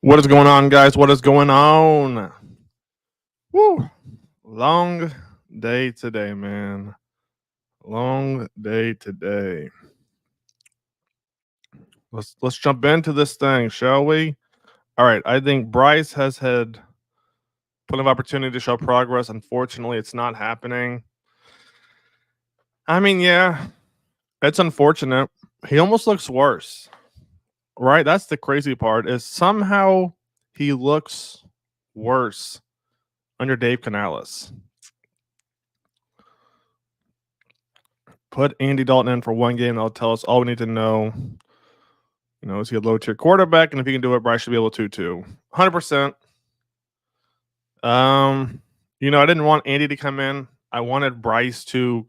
What is going on, guys? What is going on? Woo! Long day today, man. Long day today. Let's jump into this thing, shall we? All right. I think Bryce has had plenty of opportunity to show progress. Unfortunately, it's not happening. I mean, yeah, it's unfortunate. He almost looks worse, right? That's the crazy part. Is somehow he looks worse under Dave Canales. Put Andy Dalton in for one game. That'll tell us all we need to know. Is he a low tier quarterback? And if he can do it, Bryce should be able to too. 100%. I didn't want Andy to come in. I wanted to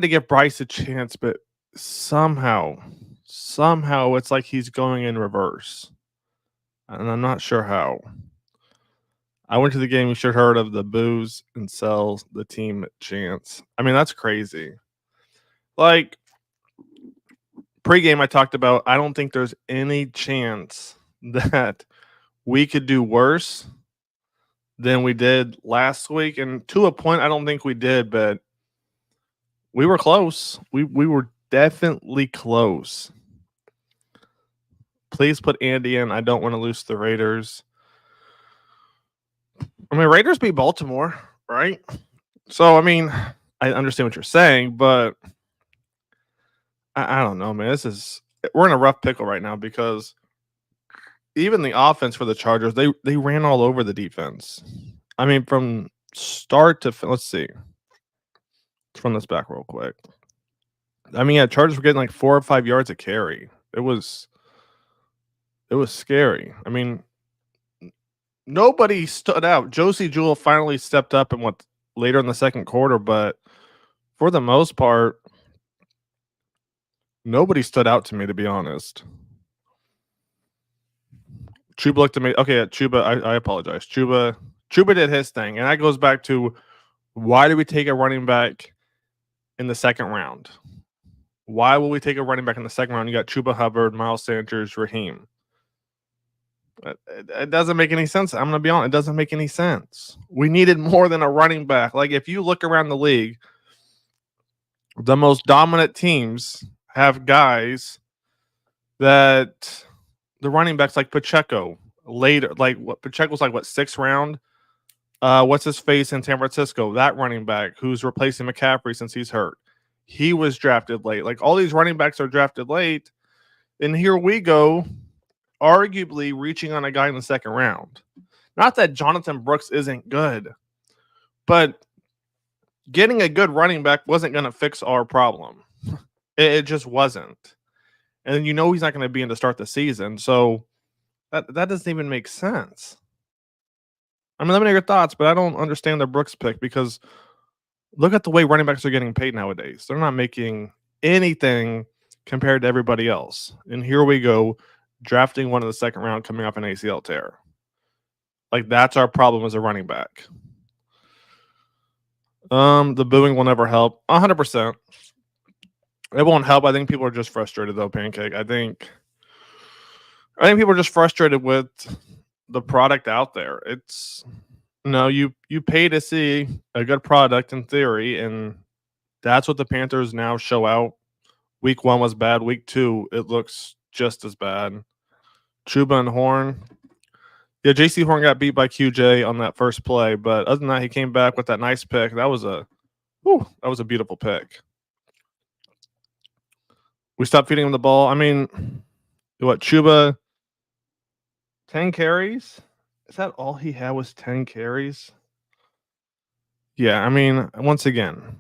give Bryce a chance, but somehow it's like he's going in reverse. And I'm not sure how. I went to the game. You should have heard of the booze and sells the team chance. I mean, that's crazy. Like, pregame, I talked about, I don't think there's any chance that we could do worse than we did last week. And to a point, I don't think we did, but we were close. We were definitely close. Please put Andy in. I don't want to lose the Raiders. I mean, Raiders beat Baltimore, right? So, I mean, I understand what you're saying, but I don't know, man. We're in a rough pickle right now because even the offense for the Chargers, they ran all over the defense. I mean, from start to let's see. Let's run this back real quick. I mean, yeah, Chargers were getting like 4 or 5 yards a carry. It was scary. I mean, nobody stood out. Josie Jewell finally stepped up and went later in the second quarter, but for the most part, nobody stood out to me, to be honest. Chuba looked at me. Okay, Chuba, I apologize. Chuba did his thing, and that goes back to why did we take a running back in the second round? Why will we take a running back in the second round? You got Chuba Hubbard, Miles Sanders, Raheem. It doesn't make any sense. I'm going to be honest. It doesn't make any sense. We needed more than a running back. Like, if you look around the league, the most dominant teams have guys that the running backs like Pacheco later, like what Pacheco's like, what, 6th round? What's his face in San Francisco? That running back who's replacing McCaffrey since he's hurt. He was drafted late. Like, all these running backs are drafted late. And here we go, arguably reaching on a guy in the second round. Not that Jonathan Brooks isn't good, but getting a good running back wasn't going to fix our problem. It just wasn't. And he's not going to be in to start the season. So that doesn't even make sense. I mean, let me know your thoughts, but I don't understand the Brooks pick because look at the way running backs are getting paid nowadays. They're not making anything compared to everybody else. And here we go, drafting one in the second round coming off an ACL tear. Like, that's our problem as a running back. The booing will never help. 100%. It won't help. I think people are just frustrated, though, Pancake. I think people are just frustrated with the product out there. It's you pay to see a good product in theory, and that's what the Panthers now show out. Week 1 was bad. Week 2, it looks just as bad. Chuba and Horn. Yeah, JC Horn got beat by QJ on that first play, but other than that, he came back with that nice pick. That was a beautiful pick. We stopped feeding him the ball. I mean, what, Chuba, 10 carries? Is that all he had was 10 carries? Yeah, I mean, once again,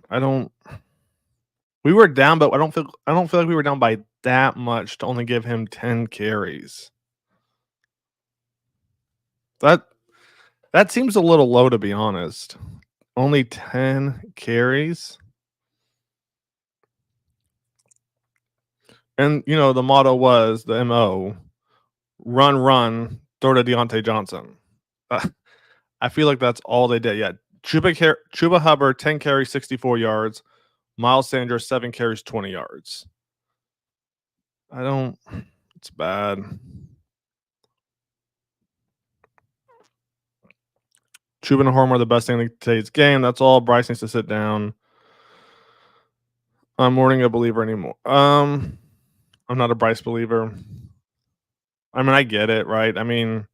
we were down, but I don't feel like we were down by that much to only give him 10 carries. That seems a little low, to be honest. Only 10 carries. And, the motto was, the MO, run, throw to Deontay Johnson. I feel like that's all they did. Yeah, Chuba Hubbard, 10 carries, 64 yards. Miles Sanders, 7 carries, 20 yards. It's bad. Chuba and Horn are the best thing in today's game. That's all. Bryce needs to sit down. I'm morning a believer anymore. I'm not a Bryce believer. I mean, I get it, right? I mean,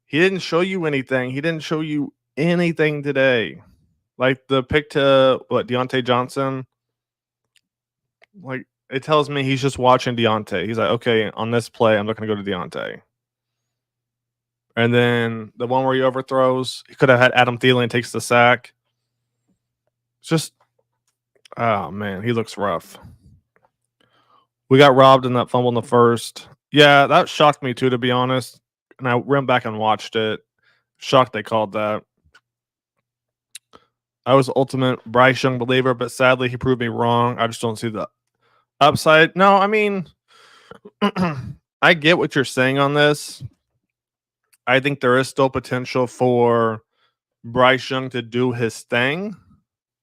he didn't show you anything. He didn't show you anything today. Like the pick to Deontay Johnson. Like it tells me he's just watching Deontay. He's like, okay, on this play, I'm not going to go to Deontay. And then the one where he overthrows, he could have had Adam Thielen takes the sack. It's just, oh man, he looks rough. We got robbed in that fumble in the first. Yeah, that shocked me too, to be honest. And I ran back and watched it. Shocked they called that. I was ultimate Bryce Young believer, but sadly he proved me wrong. I just don't see the upside. No, I mean, I get what you're saying on this. I think there is still potential for Bryce Young to do his thing.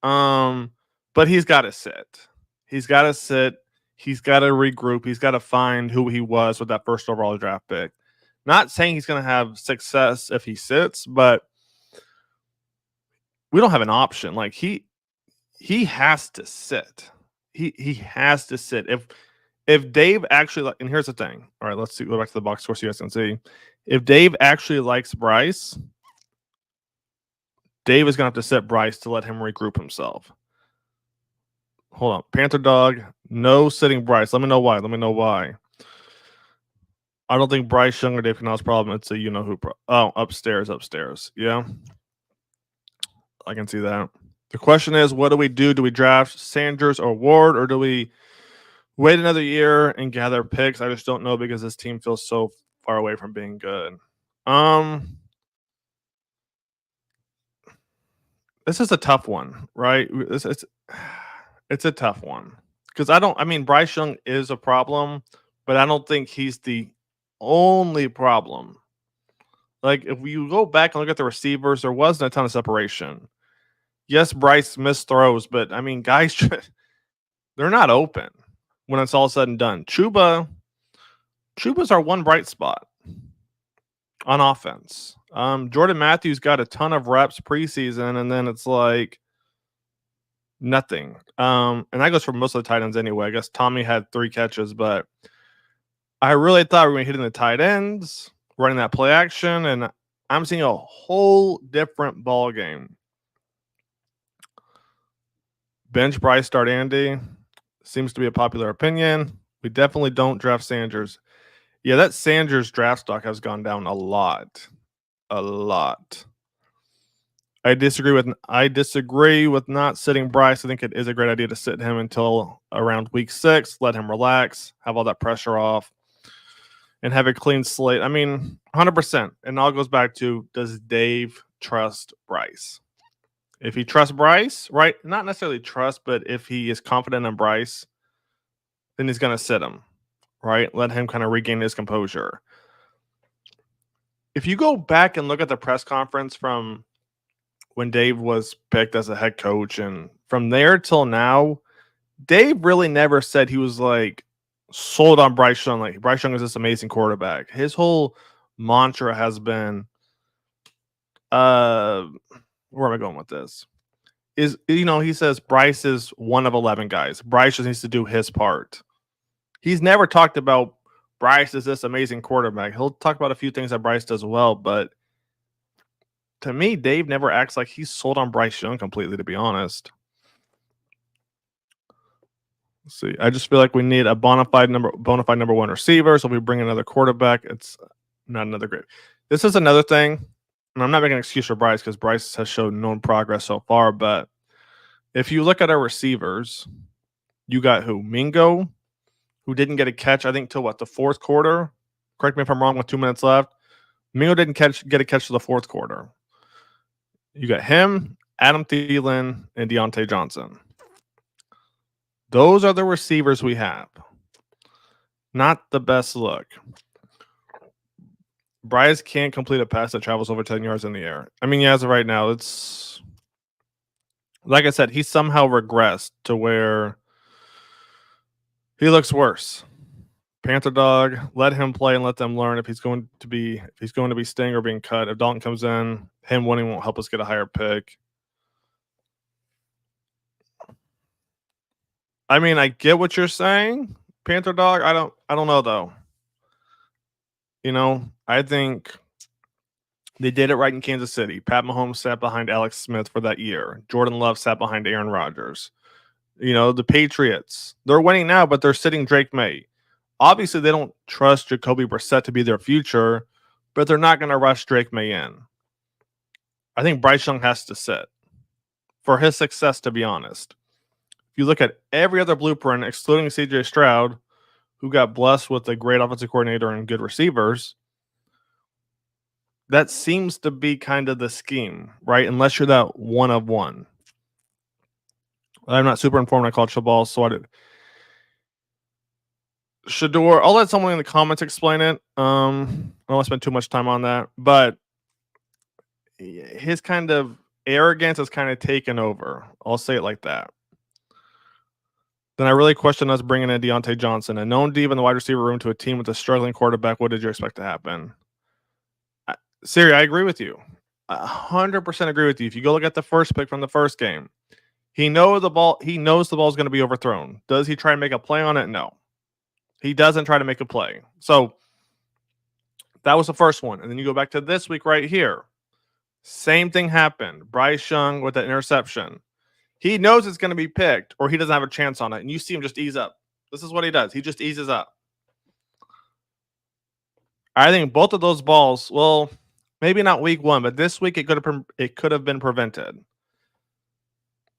But he's got to sit. He's got to sit. He's got to regroup. He's got to find who he was with that first overall draft pick. Not saying he's going to have success if he sits, but we don't have an option. Like he has to sit. He has to sit. If Dave actually, and here's the thing. All right, let's go back to the box score so you guys can see. If Dave actually likes Bryce, Dave is going to have to sit Bryce to let him regroup himself. Hold on. Panther Dog, no sitting Bryce. Let me know why. I don't think Bryce Young or Dave Canal's problem. It's a you-know-who problem. Oh, upstairs. Yeah. I can see that. The question is, what do we do? Do we draft Sanders or Ward, or do we wait another year and gather picks? I just don't know because this team feels so far away from being good. This is a tough one, right? It's a tough one because Bryce Young is a problem, but I don't think he's the only problem. Like if you go back and look at the receivers, there wasn't a ton of separation. Yes, Bryce missed throws, but guys, they're not open when it's all said and done. Chuba's our one bright spot on offense. Jordan Matthews got a ton of reps preseason, and then it's like nothing. And that goes for most of the tight ends anyway. I guess Tommy had 3 catches, but I really thought we were hitting the tight ends, running that play action, and I'm seeing a whole different ball game. Bench Bryce, start Andy. Seems to be a popular opinion. We definitely don't draft Sanders. Yeah, that Sanders draft stock has gone down a lot. I disagree with not sitting Bryce. I think it is a great idea to sit him until around week 6, let him relax, have all that pressure off, and have a clean slate. 100%. And it all goes back to, does Dave trust Bryce? If he trusts Bryce, right? Not necessarily trust, but if he is confident in Bryce, then he's going to sit him, right? Let him kind of regain his composure. If you go back and look at the press conference from when Dave was picked as a head coach, and from there till now, Dave really never said he was like sold on Bryce Young. Like Bryce Young is this amazing quarterback. His whole mantra has been, where am I going with this? He says Bryce is one of 11 guys. Bryce just needs to do his part. He's never talked about Bryce is this amazing quarterback. He'll talk about a few things that Bryce does well, but to me, Dave never acts like he's sold on Bryce Young completely, to be honest. Let's see. I just feel like we need a bona fide number 1 receiver. So if we bring another quarterback, it's not another great. This is another thing, and I'm not making an excuse for Bryce because Bryce has shown no progress so far. But if you look at our receivers, you got who? Mingo, who didn't get a catch, I think, till the 4th quarter. Correct me if I'm wrong, with 2 minutes left. Mingo didn't get a catch till the 4th quarter. You got him, Adam Thielen, and Deontay Johnson. Those are the receivers we have. Not the best look. Bryce can't complete a pass that travels over 10 yards in the air. As of right now, it's like I said, he somehow regressed to where he looks worse. Panther Dog, let him play and let them learn if he's going to be Sting or being cut. If Dalton comes in, him winning won't help us get a higher pick. I mean, I get what you're saying, Panther Dog. I don't know though. I think they did it right in Kansas City. Pat Mahomes sat behind Alex Smith for that year. Jordan Love sat behind Aaron Rodgers. The Patriots, they're winning now, but they're sitting Drake May. Obviously, they don't trust Jacoby Brissett to be their future, but they're not going to rush Drake May in. I think Bryce Young has to sit for his success, to be honest. If you look at every other blueprint, excluding CJ Stroud, who got blessed with a great offensive coordinator and good receivers, that seems to be kind of the scheme, right? Unless you're that one of one. I'm not super informed on college football, so I did. Shador, I'll let someone in the comments explain it. I don't want to spend too much time on that, but his kind of arrogance has kind of taken over. I'll say it like that. Then I really question us bringing in Deontay Johnson, a known diva in the wide receiver room, to a team with a struggling quarterback. What did you expect to happen? Siri, I agree with you. 100% agree with you. If you go look at the first pick from the first game, he knows the ball. He knows the ball is going to be overthrown. Does he try and make a play on it? No. He doesn't try to make a play. So that was the first one. And then you go back to this week right here. Same thing happened. Bryce Young with that interception. He knows it's going to be picked or he doesn't have a chance on it. And you see him just ease up. This is what he does. He just eases up. I think both of those balls, well, maybe not week one, but this week it could have been prevented.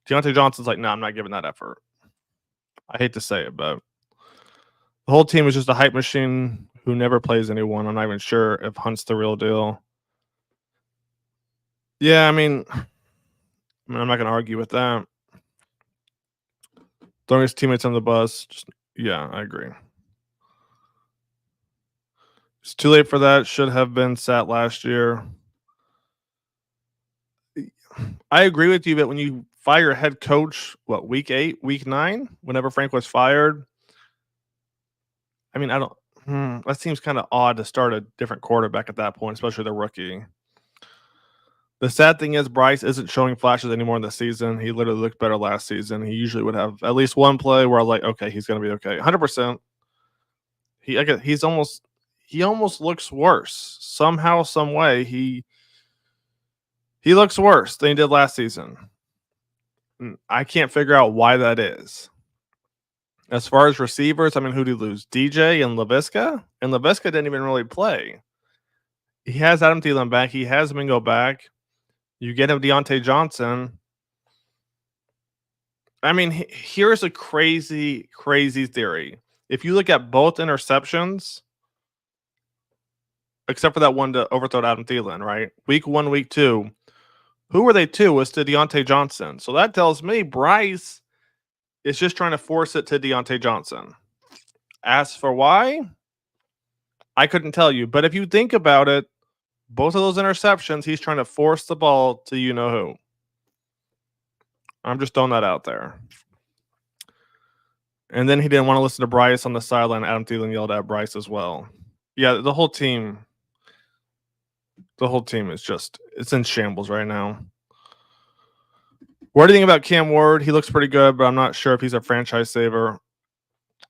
Deontay Johnson's like, no, I'm not giving that effort. I hate to say it, but the whole team is just a hype machine who never plays anyone. I'm not even sure if Hunt's the real deal. Yeah, I mean, I'm not going to argue with that. Throwing his teammates on the bus, yeah, I agree. It's too late for that. Should have been sat last year. I agree with you, but when you fire your head coach, week 8, week 9, whenever Frank was fired, I mean, that seems kind of odd to start a different quarterback at that point, especially the rookie. The sad thing is Bryce isn't showing flashes anymore in the season. He literally looked better last season. He usually would have at least one play where I was like, okay, he's going to be okay. 100%. He almost looks worse. Somehow, some way, he looks worse than he did last season. I can't figure out why that is. As far as receivers, I mean, who did he lose? DJ and LaVisca? And LaVisca didn't even really play. He has Adam Thielen back. He has Mingo back. You get him Deontay Johnson. I mean, here's a crazy, crazy theory. If you look at both interceptions, except for that one to overthrow Adam Thielen, right? Week 1, week 2, who were they to? Was to Deontay Johnson. So that tells me Bryce is just trying to force it to Deontay Johnson. As for why, I couldn't tell you. But if you think about it, both of those interceptions, he's trying to force the ball to you-know-who. I'm just throwing that out there. And then he didn't want to listen to Bryce on the sideline. Adam Thielen yelled at Bryce as well. Yeah, the whole team is just, it's in shambles right now. What do you think about Cam Ward? He looks pretty good, but I'm not sure if he's a franchise saver.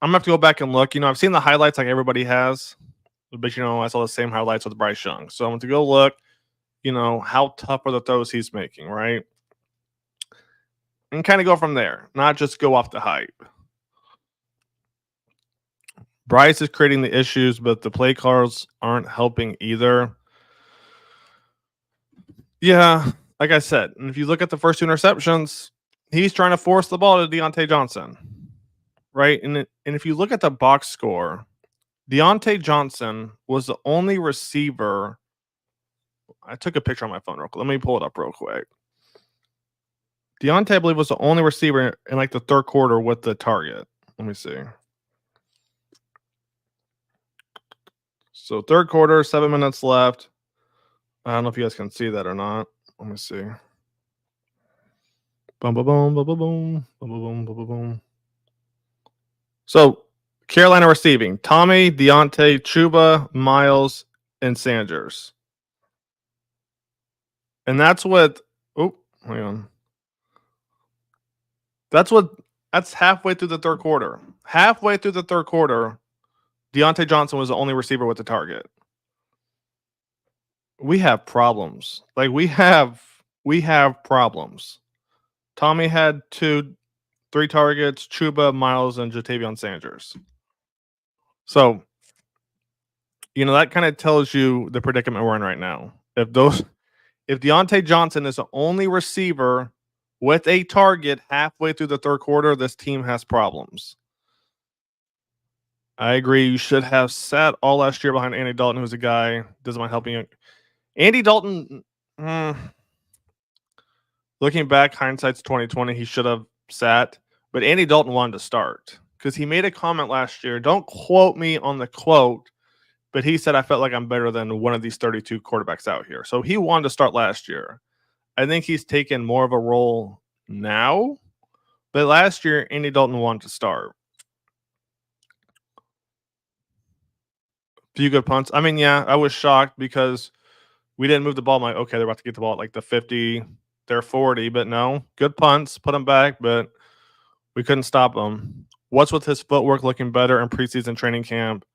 I'm going to have to go back and look. I've seen the highlights like everybody has. But, I saw the same highlights with Bryce Young. So I'm going to go look, how tough are the throws he's making, right? And kind of go from there, not just go off the hype. Bryce is creating the issues, but the play calls aren't helping either. Yeah, like I said, and if you look at the first 2 interceptions, he's trying to force the ball to Deontay Johnson, right? And if you look at the box score, Deontay Johnson was the only receiver. I took a picture on my phone real quick. Let me pull it up real quick. Deontay, I believe, was the only receiver in the third quarter with the target. Let me see. So third quarter, 7 minutes left. I don't know if you guys can see that or not. Let me see. Boom, boom, boom, boom, boom, boom, boom, boom, boom, boom. So Carolina receiving Tommy, Deontay, Chuba, Miles, and Sanders. And that's what oh, hang on. That's halfway through the third quarter. Halfway through the third quarter, Deontay Johnson was the only receiver with the target. We have problems. Like we have problems. Tommy had 3 targets, Chuba, Miles, and Jatavion Sanders. So, that kind of tells you the predicament we're in right now. If Deontay Johnson is the only receiver with a target halfway through the third quarter, this team has problems. I agree. You should have sat all last year behind Andy Dalton, who's a guy doesn't mind helping you. Andy Dalton, looking back, hindsight's 2020. He should have sat, but Andy Dalton wanted to start because he made a comment last year. Don't quote me on the quote, but he said, I felt like I'm better than one of these 32 quarterbacks out here. So he wanted to start last year. I think he's taken more of a role now, but last year, Andy Dalton wanted to start. Few good punts. I mean, yeah, I was shocked because we didn't move the ball. I'm like, okay, they're about to get the ball at like the 50, they're 40, but no, good punts, put them back, but we couldn't stop him. What's with his footwork looking better in preseason training camp?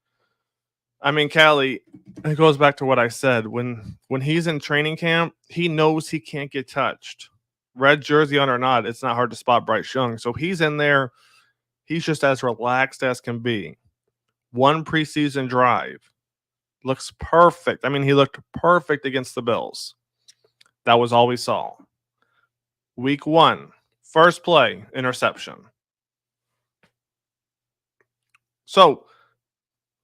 I mean, Callie, it goes back to what I said. When he's in training camp, he knows he can't get touched. Red jersey on or not, it's not hard to spot Bryce Young. So he's in there. He's just as relaxed as can be. One preseason drive. Looks perfect. I mean, he looked perfect against the Bills. That was all we saw. Week 1, first play, interception. So,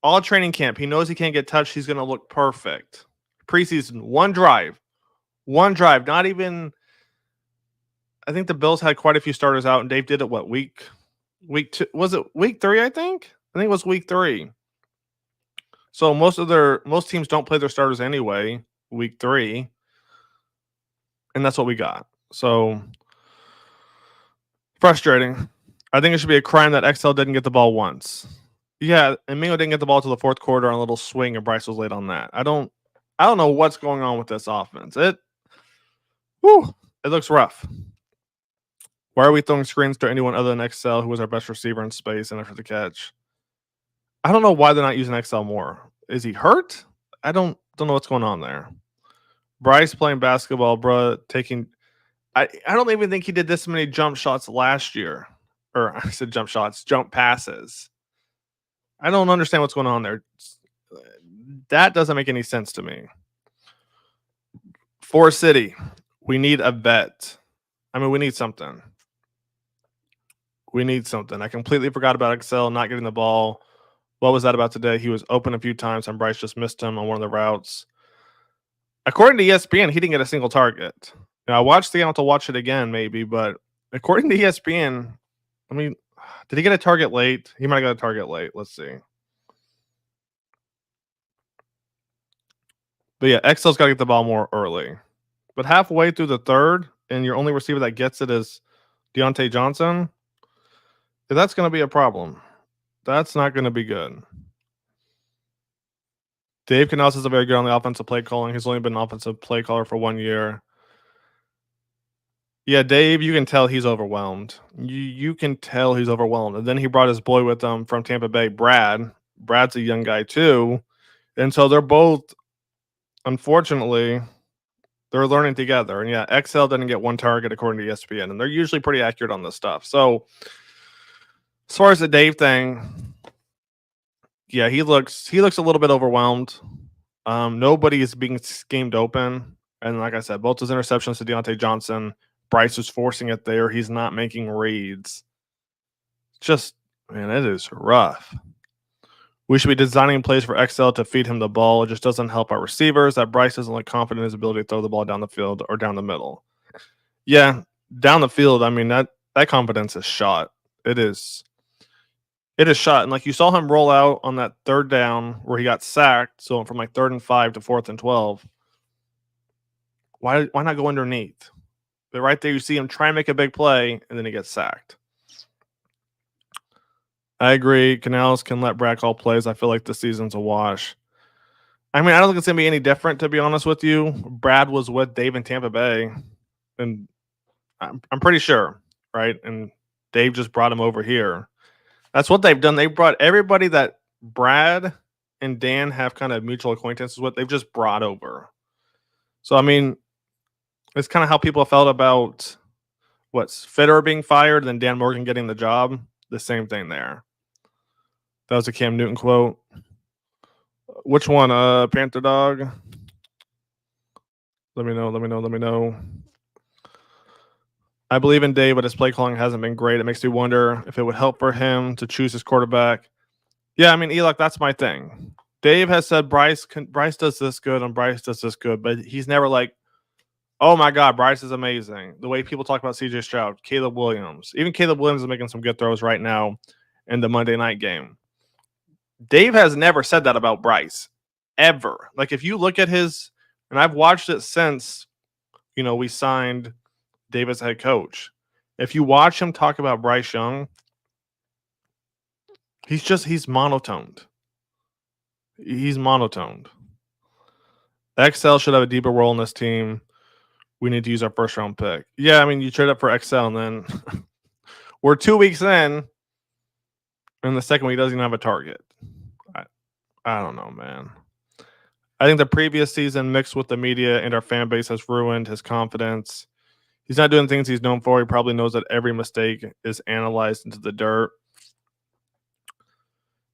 all training camp, he knows he can't get touched. He's going to look perfect. Preseason, one drive. Not even. I think the Bills had quite a few starters out, and Dave did it. What week 2? Was it week 3? I think it was week 3. So most teams don't play their starters anyway. Week 3, and that's what we got. So frustrating. I think it should be a crime that XL didn't get the ball once. Yeah, and Mingo didn't get the ball to the fourth quarter on a little swing, and Bryce was late on that. I don't know what's going on with this offense. It looks rough. Why are we throwing screens to anyone other than XL, who was our best receiver in space and after the catch? I don't know why they're not using XL more. Is he hurt? I don't know what's going on there. Bryce playing basketball, bro, taking. I don't even think he did this many jump shots last year. Or I said jump shots, jump passes. I don't understand what's going on there. That doesn't make any sense to me. Forest City, we need a vet. I mean, we need something. I completely forgot about Excel not getting the ball. What was that about today? He was open a few times and Bryce just missed him on one of the routes. According to ESPN, he didn't get a single target. Now, I watched the game. I'll have to watch it again, maybe, but according to ESPN, I mean, did he get a target late? He might have got a target late. Let's see. But yeah, Excel's got to get the ball more early. But halfway through the third, and your only receiver that gets it is Deontay Johnson, that's going to be a problem. That's not going to be good. Dave Canales is very good on the offensive play calling. He's only been an offensive play caller for 1 year. Yeah, Dave, you can tell he's overwhelmed. You can tell he's overwhelmed. And then he brought his boy with him from Tampa Bay, Brad. Brad's a young guy too. And so they're both, unfortunately, they're learning together. And yeah, XL didn't get one target according to ESPN. And they're usually pretty accurate on this stuff. So as far as the Dave thing, yeah, he looks a little bit overwhelmed. Nobody is being schemed open. And like I said, both his interceptions to Deontay Johnson, Bryce was forcing it there. He's not making reads. Just, man, it is rough. We should be designing plays for XL to feed him the ball. It just doesn't help our receivers that Bryce doesn't look confident in his ability to throw the ball down the field or down the middle. Yeah, down the field, I mean, that confidence is shot. It is shot. And like you saw him roll out on that third down where he got sacked. So from like 3rd and 5 to 4th and 12. Why not go underneath? But right there, you see him try and make a big play, and then he gets sacked. I agree. Canales can let Brad call plays. I feel like the season's a wash. I mean, I don't think it's gonna be any different, to be honest with you. Brad was with Dave in Tampa Bay, and I'm pretty sure, right? And Dave just brought him over here. That's what they've done. They brought everybody that Brad and Dan have kind of mutual acquaintances with. They've just brought over. So I mean, it's kind of how people felt about what's Fitterer being fired and then Dan Morgan getting the job. The same thing there. That was a Cam Newton quote. Which one? Panther Dog. Let me know. I believe in Dave, but his play calling hasn't been great. It makes me wonder if it would help for him to choose his quarterback. Yeah, I mean, Eli, that's my thing. Dave has said Bryce does this good and Bryce does this good, but he's never like, oh my God, Bryce is amazing. The way people talk about CJ Stroud, Caleb Williams. Even Caleb Williams is making some good throws right now in the Monday night game. Dave has never said that about Bryce, ever. Like, if you look at his, and I've watched it since, we signed Dave as head coach. If you watch him talk about Bryce Young, he's monotoned. He's monotoned. XL should have a deeper role in this team. We need to use our first round pick. Yeah, I mean, you trade up for XL, and then we're 2 weeks in, and the second week doesn't even have a target. I don't know, man. I think the previous season mixed with the media and our fan base has ruined his confidence. He's not doing things he's known for. He probably knows that every mistake is analyzed into the dirt.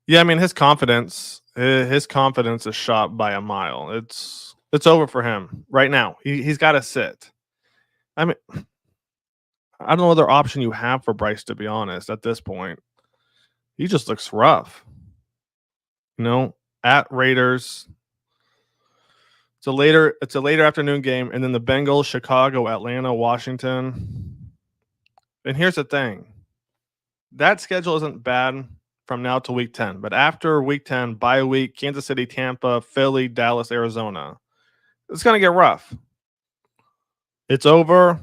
Yeah, I mean, his confidence is shot by a mile. It's over for him right now. He's got to sit. I mean, I don't know what other option you have for Bryce, to be honest, at this point. He just looks rough. At Raiders. It's a later afternoon game, and then the Bengals, Chicago, Atlanta, Washington. And here's the thing. That schedule isn't bad from now to week 10. But after week 10, bye week, Kansas City, Tampa, Philly, Dallas, Arizona. It's going to get rough. It's over.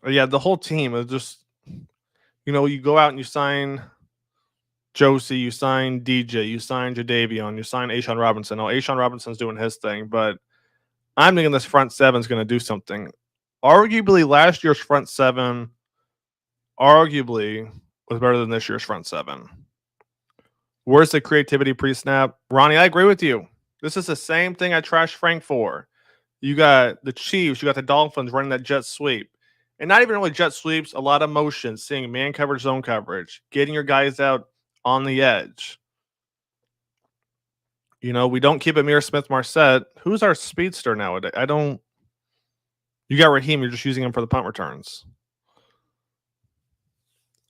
Yeah, the whole team is just, you go out and you sign Josie, you sign DJ, you sign Jadeveon, you sign A'Shawn Robinson. Oh, A'Shawn Robinson's doing his thing, but I'm thinking this front seven is going to do something. Arguably, last year's front seven was better than this year's front seven. Where's the creativity pre-snap? Ronnie, I agree with you. This is the same thing I trashed Frank for. You got the Chiefs, you got the Dolphins running that jet sweep. And not even really jet sweeps, a lot of motion, seeing man coverage, zone coverage, getting your guys out on the edge. We don't keep Amir Smith-Marset. Who's our speedster nowadays? You got Raheem, you're just using him for the punt returns.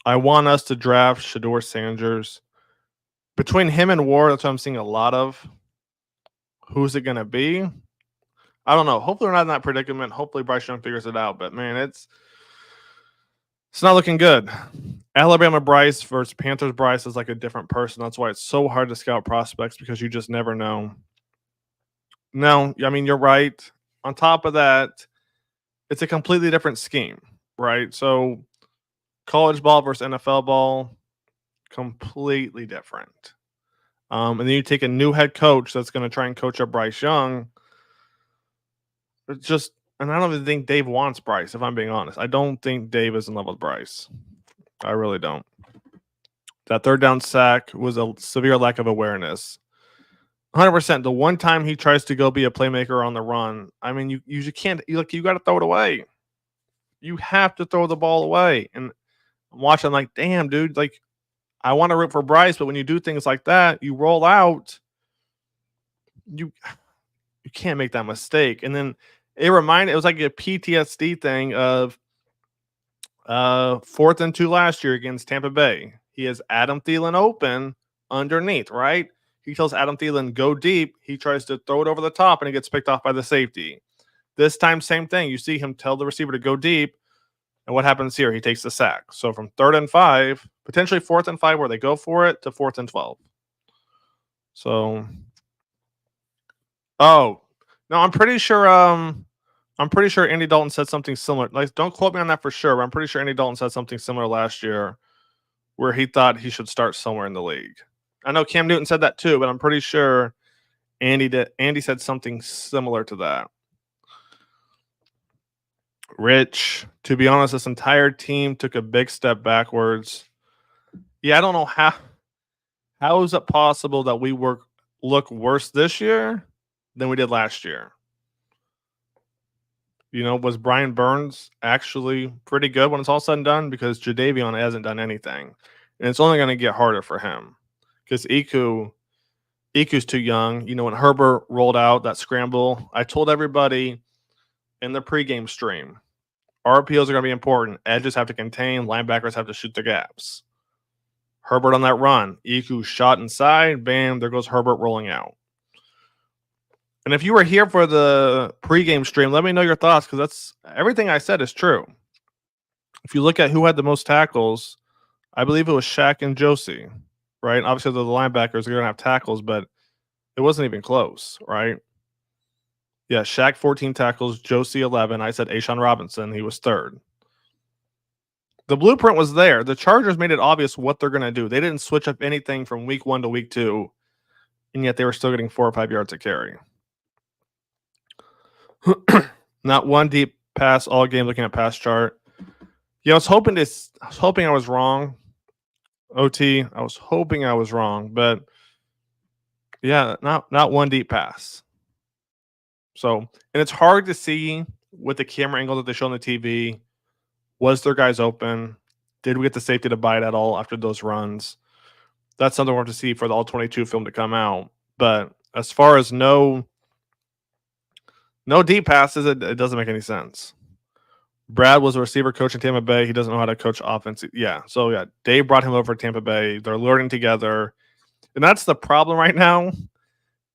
I want us to draft Shedeur Sanders. Between him and Ward, that's what I'm seeing a lot of. Who's it going to be? I don't know. Hopefully we're not in that predicament. Hopefully Bryce Young figures it out. But, man, it's not looking good. Alabama Bryce versus Panthers Bryce is like a different person. That's why it's so hard to scout prospects, because you just never know. No, I mean, you're right. On top of that, it's a completely different scheme, right? So college ball versus NFL ball, completely different. And then you take a new head coach that's going to try and coach up Bryce Young. And I don't even think Dave wants Bryce, if I'm being honest. I don't think Dave is in love with Bryce. I really don't. That third down sack was a severe lack of awareness. 100%. The one time he tries to go be a playmaker on the run, I mean, you can't. You got to throw it away. You have to throw the ball away. And I'm watching, like, damn, dude. Like, I want to root for Bryce, but when you do things like that, you roll out. You can't make that mistake. And then it was like a PTSD thing of 4th and 2 last year against Tampa Bay. He has Adam Thielen open underneath, right? He tells Adam Thielen, go deep. He tries to throw it over the top, and it gets picked off by the safety. This time, same thing. You see him tell the receiver to go deep, and what happens here? He takes the sack. So from 3rd and 5, potentially 4th and 5 where they go for it, to 4th and 12. So, no, I'm pretty sure Andy Dalton said something similar. Like, don't quote me on that for sure, but I'm pretty sure Andy Dalton said something similar last year where he thought he should start somewhere in the league. I know Cam Newton said that too, but I'm pretty sure Andy said something similar to that. Rich, to be honest, this entire team took a big step backwards. Yeah, I don't know how is it possible that we look worse this year than we did last year? Was Brian Burns actually pretty good when it's all said and done? Because Jadeveon hasn't done anything, and it's only going to get harder for him because Iku's too young. When Herbert rolled out that scramble, I told everybody in the pregame stream, RPOs are going to be important. Edges have to contain, linebackers have to shoot the gaps. Herbert on that run, Iku shot inside, bam, there goes Herbert rolling out. And if you were here for the pregame stream, let me know your thoughts because that's everything I said is true. If you look at who had the most tackles, I believe it was Shaq and Josie, right? Obviously, the linebackers are going to have tackles, but it wasn't even close, right? Yeah, Shaq 14 tackles, Josie 11. I said Ashawn Robinson. He was third. The blueprint was there. The Chargers made it obvious what they're going to do. They didn't switch up anything from week 1 to week 2, and yet they were still getting 4 or 5 yards a carry. Not one deep pass all game. Looking at pass chart. Yeah, I was hoping I was wrong. OT, I was hoping I was wrong, but yeah, not one deep pass. So, and it's hard to see with the camera angle that they show on the TV. Was their guys open? Did we get the safety to bite at all after those runs? That's something we'll have to see for the all 22 film to come out. But as far as no deep passes, it doesn't make any sense. Brad was a receiver coach in Tampa Bay. He doesn't know how to coach offense. Yeah. So, yeah, Dave brought him over to Tampa Bay. They're learning together. And that's the problem right now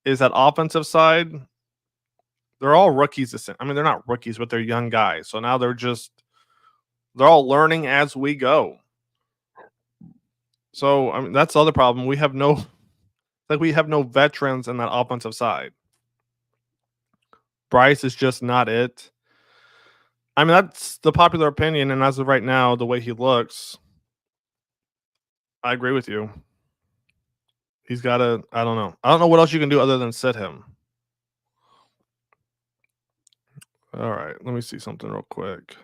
is that offensive side, they're all rookies. I mean, they're not rookies, but they're young guys. So now they're all learning as we go. So, I mean, that's the other problem. We have no veterans in that offensive side. Bryce is just not it. I mean, that's the popular opinion, and as of right now, the way he looks, I agree with you. He's got to, I don't know. I don't know what else you can do other than sit him. All right, let me see something real quick.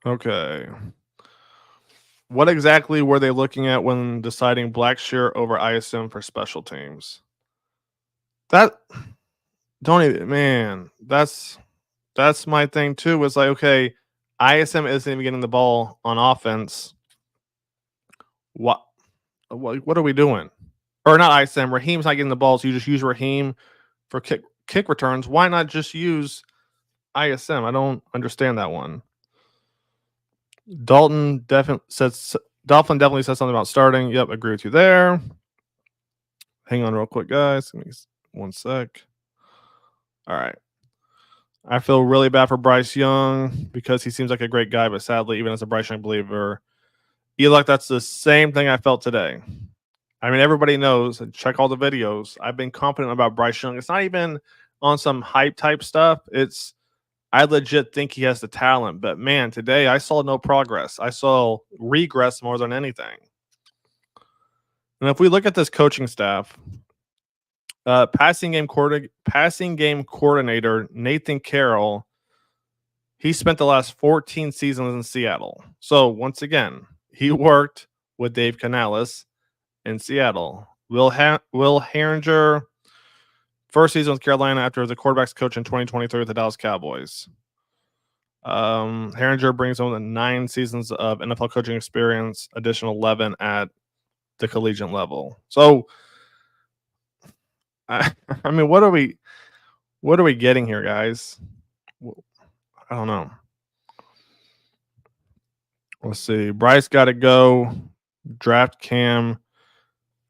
Okay. What exactly were they looking at when deciding Blackshear over ISM for special teams? That's my thing too. Was like, okay, ISM isn't even getting the ball on offense. What are we doing? Or not ISM, Raheem's not getting the ball, so you just use Raheem for kick returns. Why not just use ISM? I don't understand that one. Dolphin definitely said something about starting. Yep, agree with you there. Hang on real quick, guys. Give me 1 sec. All right. I feel really bad for Bryce Young because he seems like a great guy, but sadly, even as a Bryce Young believer, Eli, that's the same thing I felt today. I mean, everybody knows, and check all the videos. I've been confident about Bryce Young. It's not even on some hype type stuff. I legit think he has the talent, but man, today I saw no progress. I saw regress more than anything. And if we look at this coaching staff, passing game coordinator Nathan Carroll, he spent the last 14 seasons in Seattle. So once again, he worked with Dave Canales in Seattle. Will Herringer, first season with Carolina after the quarterbacks coach in 2023 with the Dallas Cowboys. Herringer brings home 9 seasons of NFL coaching experience, additional 11 at the collegiate level. So, I mean, what are we getting here, guys? I don't know. Let's see. Bryce got to go. Draft Cam.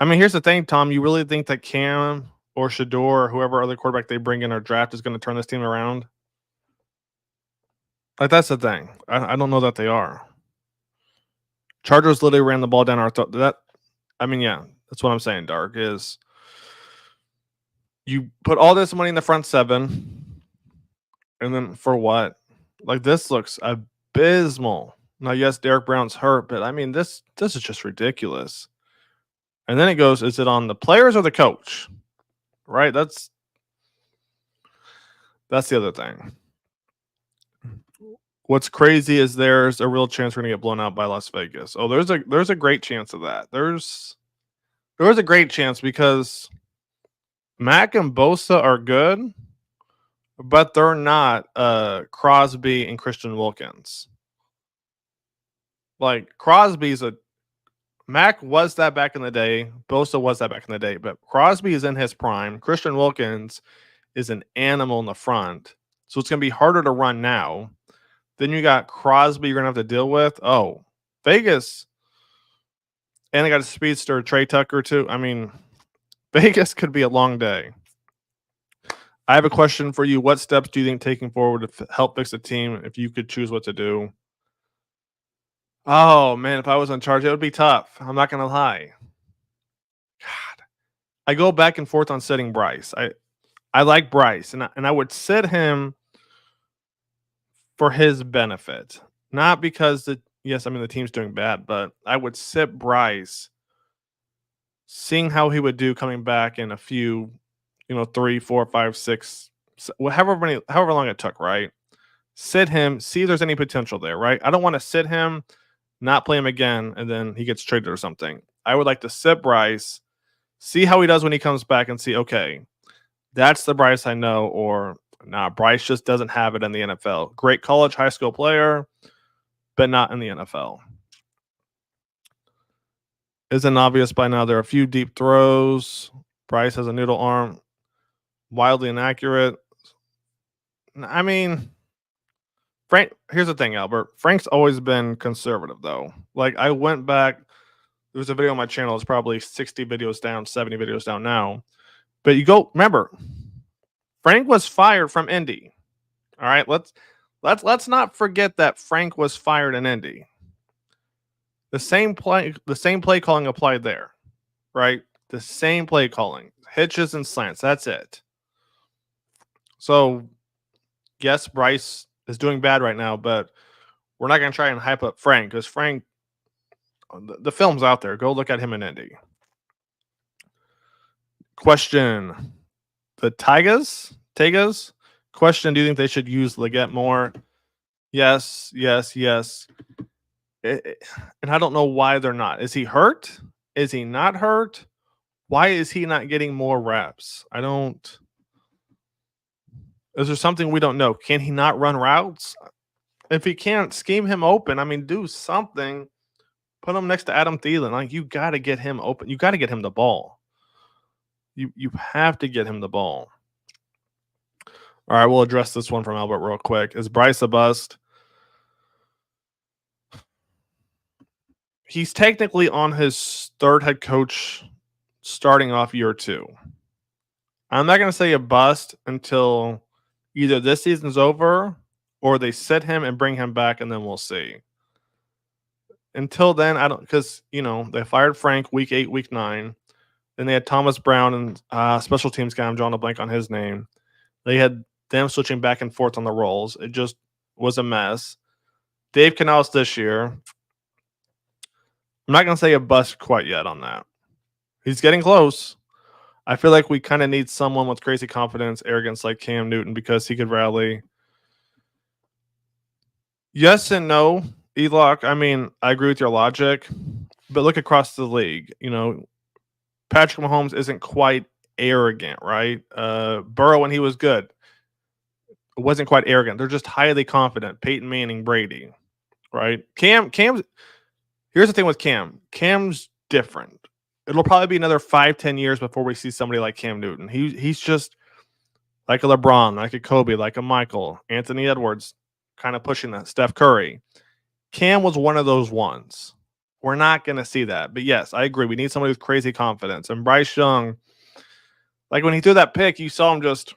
I mean, here's the thing, Tom. You really think that Cam or Shador or whoever other quarterback they bring in our draft is going to turn this team around? Like, that's the thing. I don't know that they are. Chargers literally ran the ball down our throat. Yeah, that's what I'm saying, Dark, is you put all this money in the front seven, and then for what? Like, this looks abysmal. Now, yes, Derek Brown's hurt, but I mean, this is just ridiculous. And then it goes, is it on the players or the coach? Right? That's the other thing. What's crazy is there's a real chance we're gonna get blown out by Las Vegas. Oh, there's a great chance of that. There's a great chance because Mac and Bosa are good, but they're not Crosby and Christian Wilkins. Like, Crosby's a Mac was that back in the day. Bosa was that back in the day, but Crosby is in his prime. Christian Wilkins is an animal in the front. So it's gonna be harder to run now. Then you got Crosby you're gonna have to deal with. Oh, Vegas. And they got a speedster, Trey Tucker, too. I mean, Vegas could be a long day. I have a question for you. What steps do you think taking forward to help fix the team if you could choose what to do? Oh, man, if I was in charge, it would be tough. I'm not going to lie. God. I go back and forth on sitting Bryce. I like Bryce, and I would sit him for his benefit. Not because, the team's doing bad, but I would sit Bryce seeing how he would do coming back in a few, 3, 4, 5, 6, however long it took, right? Sit him, see if there's any potential there, right? I don't want to sit him, not play him again, and then he gets traded or something. I would like to sit Bryce, see how he does when he comes back, and see, okay, that's the Bryce I know, or nah, Bryce just doesn't have it in the NFL. Great college, high school player, but not in the NFL. Isn't obvious by now. There are a few deep throws. Bryce has a noodle arm, wildly inaccurate. I mean, Frank, here's the thing, Albert. Frank's always been conservative, though. Like, I went back, there was a video on my channel, it's probably 60 videos down, 70 videos down now. But remember, Frank was fired from Indy. All right, let's not forget that Frank was fired in Indy. The same play calling applied there, right? The same play calling, hitches and slants. That's it. So, yes, Bryce is doing bad right now, but we're not going to try and hype up Frank because Frank, the film's out there. Go look at him in Indy. Question: the Tigers? Question: do you think they should use Leggett more? Yes. And I don't know why they're not. Is he hurt? Is he not hurt? Why is he not getting more reps? Is there something we don't know? Can he not run routes? If he can't, scheme him open. I mean, do something. Put him next to Adam Thielen. Like, you got to get him open. You got to get him the ball. You have to get him the ball. All right, we'll address this one from Albert real quick. Is Bryce a bust? He's technically on his third head coach starting off year 2. I'm not going to say a bust until either this season's over or they sit him and bring him back, and then we'll see. Until then, I don't, because, they fired Frank week 8, week 9. Then they had Thomas Brown and special teams guy. I'm drawing a blank on his name. They had them switching back and forth on the roles. It just was a mess. Dave Canales this year. I'm not going to say a bust quite yet on that. He's getting close. I feel like we kind of need someone with crazy confidence, arrogance like Cam Newton because he could rally. Yes and no, Elock. I mean, I agree with your logic, but look across the league. Patrick Mahomes isn't quite arrogant, right? Burrow, when he was good, wasn't quite arrogant. They're just highly confident. Peyton Manning, Brady, right? Cam's. Here's the thing with Cam. Cam's different. It'll probably be another 5-10 years before we see somebody like Cam Newton. He's just like a LeBron, like a Kobe, like a Michael, Anthony Edwards, kind of pushing that. Steph Curry. Cam was one of those ones. We're not going to see that. But yes, I agree. We need somebody with crazy confidence. And Bryce Young, like when he threw that pick, you saw him just,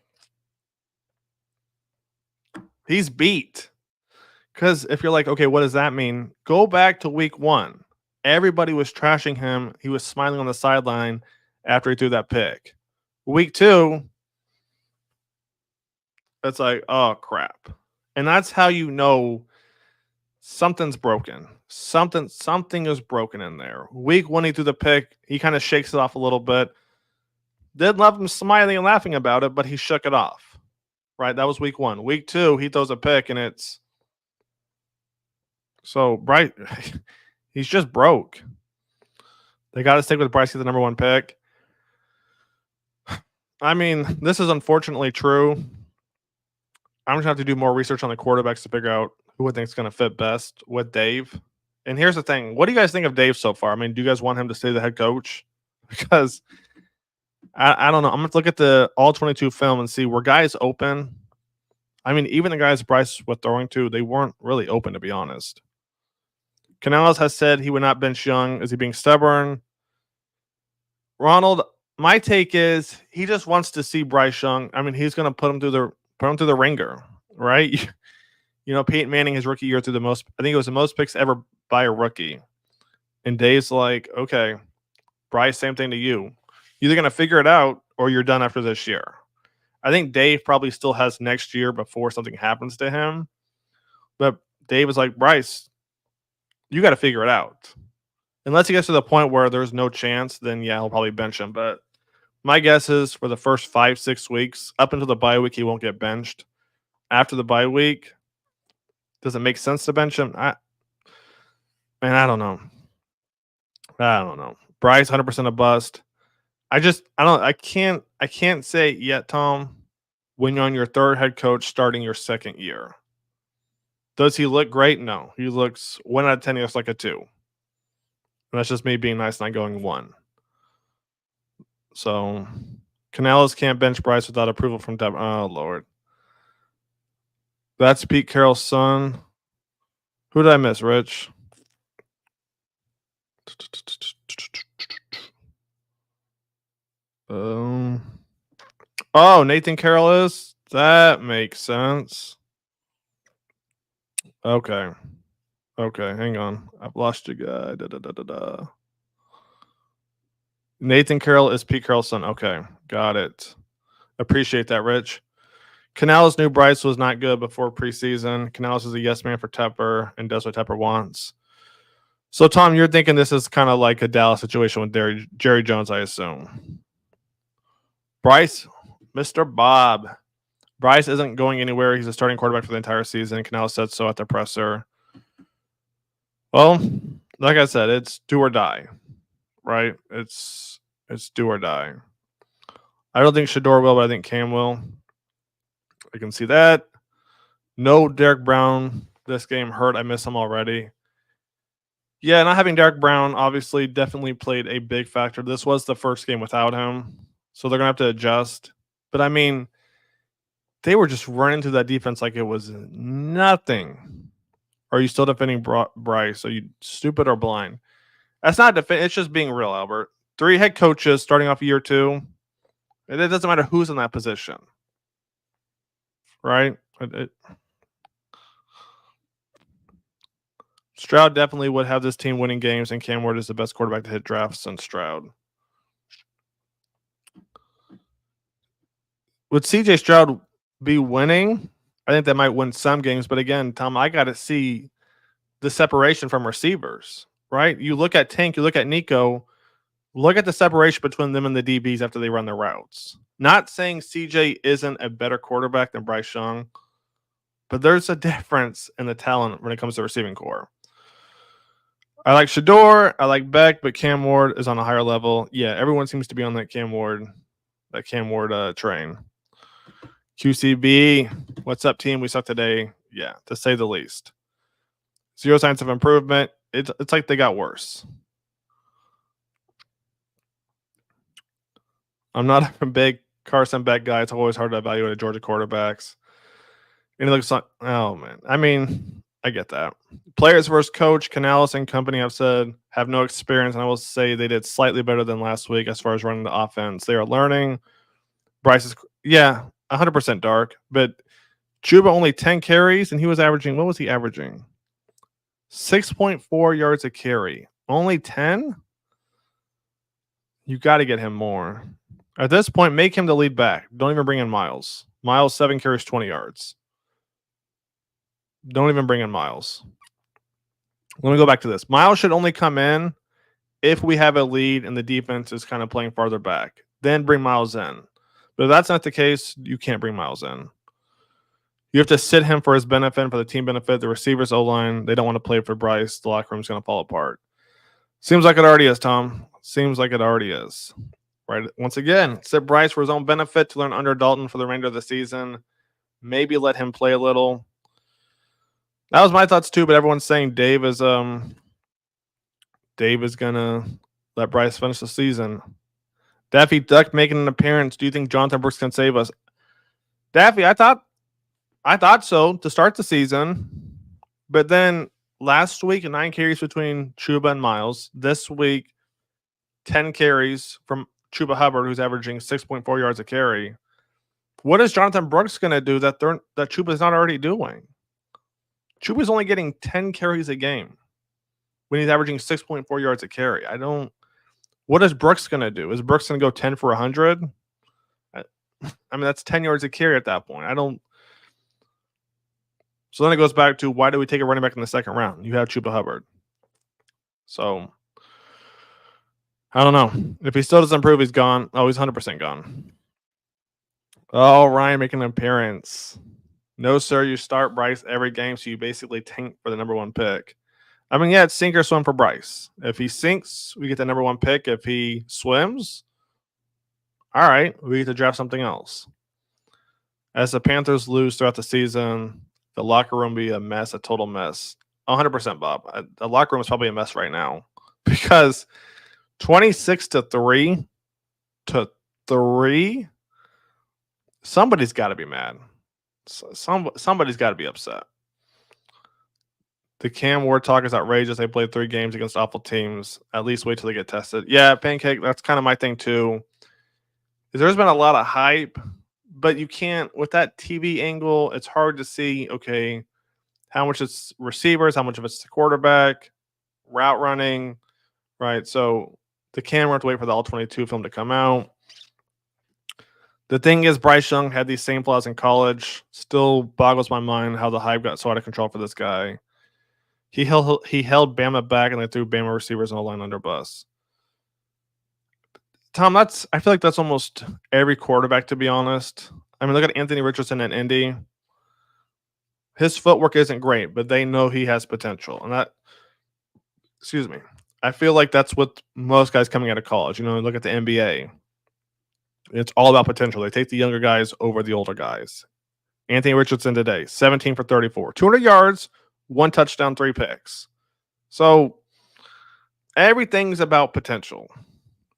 he's beat. Because if you're like, okay, what does that mean? Go back to week 1. Everybody was trashing him. He was smiling on the sideline after he threw that pick. Week 2, it's like, oh, crap. And that's how you know something's broken. Something is broken in there. Week 1, he threw the pick. He kind of shakes it off a little bit. Did love him smiling and laughing about it, but he shook it off. Right? That was week 1. Week 2, he throws a pick, and it's so Bryce. He's just broke. They got to stick with Bryce, the number 1 pick. I mean, this is unfortunately true. I'm just gonna have to do more research on the quarterbacks to figure out who I think is going to fit best with Dave. And here's the thing: what do you guys think of Dave so far? I mean, do you guys want him to stay the head coach? Because I don't know. I'm gonna look at the all 22 film and see were guys open. I mean, even the guys Bryce was throwing to, they weren't really open, to be honest. Canales has said he would not bench Young. Is he being stubborn? Ronald, my take is he just wants to see Bryce Young. I mean, he's going to put him through the ringer, right? You know, Peyton Manning his rookie year threw the most. I think it was the most picks ever by a rookie. And Dave's like, okay, Bryce, same thing to you. You're either going to figure it out or you're done after this year. I think Dave probably still has next year before something happens to him. But Dave is like, Bryce, you got to figure it out. Unless he gets to the point where there's no chance, then yeah, he'll probably bench him. But my guess is for the first 5-6 weeks, up until the bye week, he won't get benched. After the bye week, does it make sense to bench him? I don't know. Bryce, 100% a bust. I can't say yet, Tom, when you're on your 3rd head coach starting your 2nd year. Does he look great? No. He looks 1 out of 10, he looks like a 2. And that's just me being nice, not going 1. So Canales can't bench Bryce without approval from Deb. Oh, Lord. That's Pete Carroll's son. Who did I miss, Rich? Oh, Nathan Carroll is? That makes sense. Okay, hang on. I've lost you, guy. Nathan Carroll is Pete Carroll's son. Okay, got it. Appreciate that, Rich. Canales knew Bryce was not good before preseason. Canales is a yes man for Tepper and does what Tepper wants. So, Tom, you're thinking this is kind of like a Dallas situation with Jerry Jones, I assume. Bryce, Mr. Bob. Bryce isn't going anywhere. He's a starting quarterback for the entire season. Canales said so at the presser. Well, like I said, it's do or die, right? It's do or die. I don't think Shador will, but I think Cam will. I can see that. No Derek Brown this game hurt. I miss him already. Yeah, not having Derek Brown obviously definitely played a big factor. This was the first game without him, so they're going to have to adjust. But, I mean, they were just running through that defense like it was nothing. Are you still defending Bryce? Are you stupid or blind? That's not it's just being real, Albert. 3 head coaches starting off year 2. It doesn't matter who's in that position, right? Stroud definitely would have this team winning games, and Cam Ward is the best quarterback to hit drafts since Stroud. Would CJ Stroud be winning? I think they might win some games, but again, Tom, I got to see the separation from receivers, right? You look at Tank, you look at Nico, look at the separation between them and the DBs after they run their routes. Not saying CJ isn't a better quarterback than Bryce Young, but there's a difference in the talent when it comes to receiving core. I like Shador, I like Beck, but Cam Ward is on a higher level. Yeah, everyone seems to be on that Cam Ward train. QCB, what's up, team? We suck today. Yeah, to say the least. 0 signs of improvement. It's like they got worse. I'm not a big Carson Beck guy. It's always hard to evaluate Georgia quarterbacks. And it looks like, oh, man. I mean, I get that. Players versus coach, Canales and company have said have no experience, and I will say they did slightly better than last week as far as running the offense. They are learning. Bryce is, 100% dark, but Chuba only 10 carries, and he was averaging, what was he averaging? 6.4 yards a carry. Only 10? You got to get him more. At this point, make him the lead back. Don't even bring in Miles. Miles, 7 carries, 20 yards. Don't even bring in Miles. Let me go back to this. Miles should only come in if we have a lead and the defense is kind of playing farther back. Then bring Miles in. But if that's not the case, you can't bring Miles in. You have to sit him for his benefit, for the team benefit. The receivers, O-line, they don't want to play for Bryce. The locker room's going to fall apart. Seems like it already is, Tom. Seems like it already is. Right. Once again, sit Bryce for his own benefit to learn under Dalton for the remainder of the season. Maybe let him play a little. That was my thoughts too, but everyone's saying Dave is gonna let Bryce finish the season. Daffy Duck making an appearance. Do you think Jonathan Brooks can save us? Daffy, I thought so to start the season, but then last week 9 carries between Chuba and Miles. This week 10 carries from Chuba Hubbard, who's averaging 6.4 yards a carry. What is Jonathan Brooks going to do that Chuba's not already doing? Chuba's only getting 10 carries a game when he's averaging 6.4 yards a carry. What is Brooks going to do? Is Brooks going to go 10 for 100? I mean, that's 10 yards a carry at that point. So then it goes back to, why do we take a running back in the second round? You have Chuba Hubbard. So I don't know. If he still doesn't improve, he's gone. Oh, he's 100% gone. Oh, Ryan making an appearance. No, sir. You start Bryce every game, so you basically tank for the number 1 pick. I mean, yeah, it's sink or swim for Bryce. If he sinks, we get the number 1 pick. If he swims, all right, we get to draft something else. As the Panthers lose throughout the season, the locker room be a mess, a total mess. 100%, Bob. The locker room is probably a mess right now because 26-3 to 3. Somebody's got to be mad. Somebody's got to be upset. The Cam Ward talk is outrageous. They played 3 games against awful teams. At least wait till they get tested. Yeah, Pancake, that's kind of my thing too. There's been a lot of hype, but you can't, with that TV angle, it's hard to see, okay, how much it's receivers, how much of it's the quarterback, route running, right? So the camera have to wait for the All-22 film to come out. The thing is, Bryce Young had these same flaws in college. Still boggles my mind how the hype got so out of control for this guy. He held Bama back, and they threw Bama receivers and O-line under bus. Tom, I feel like that's almost every quarterback, to be honest. I mean, look at Anthony Richardson in Indy. His footwork isn't great, but they know he has potential. And I feel like that's what most guys coming out of college. Look at the NBA. It's all about potential. They take the younger guys over the older guys. Anthony Richardson today, 17 for 34. 200 yards, 1 touchdown, 3 picks. So everything's about potential,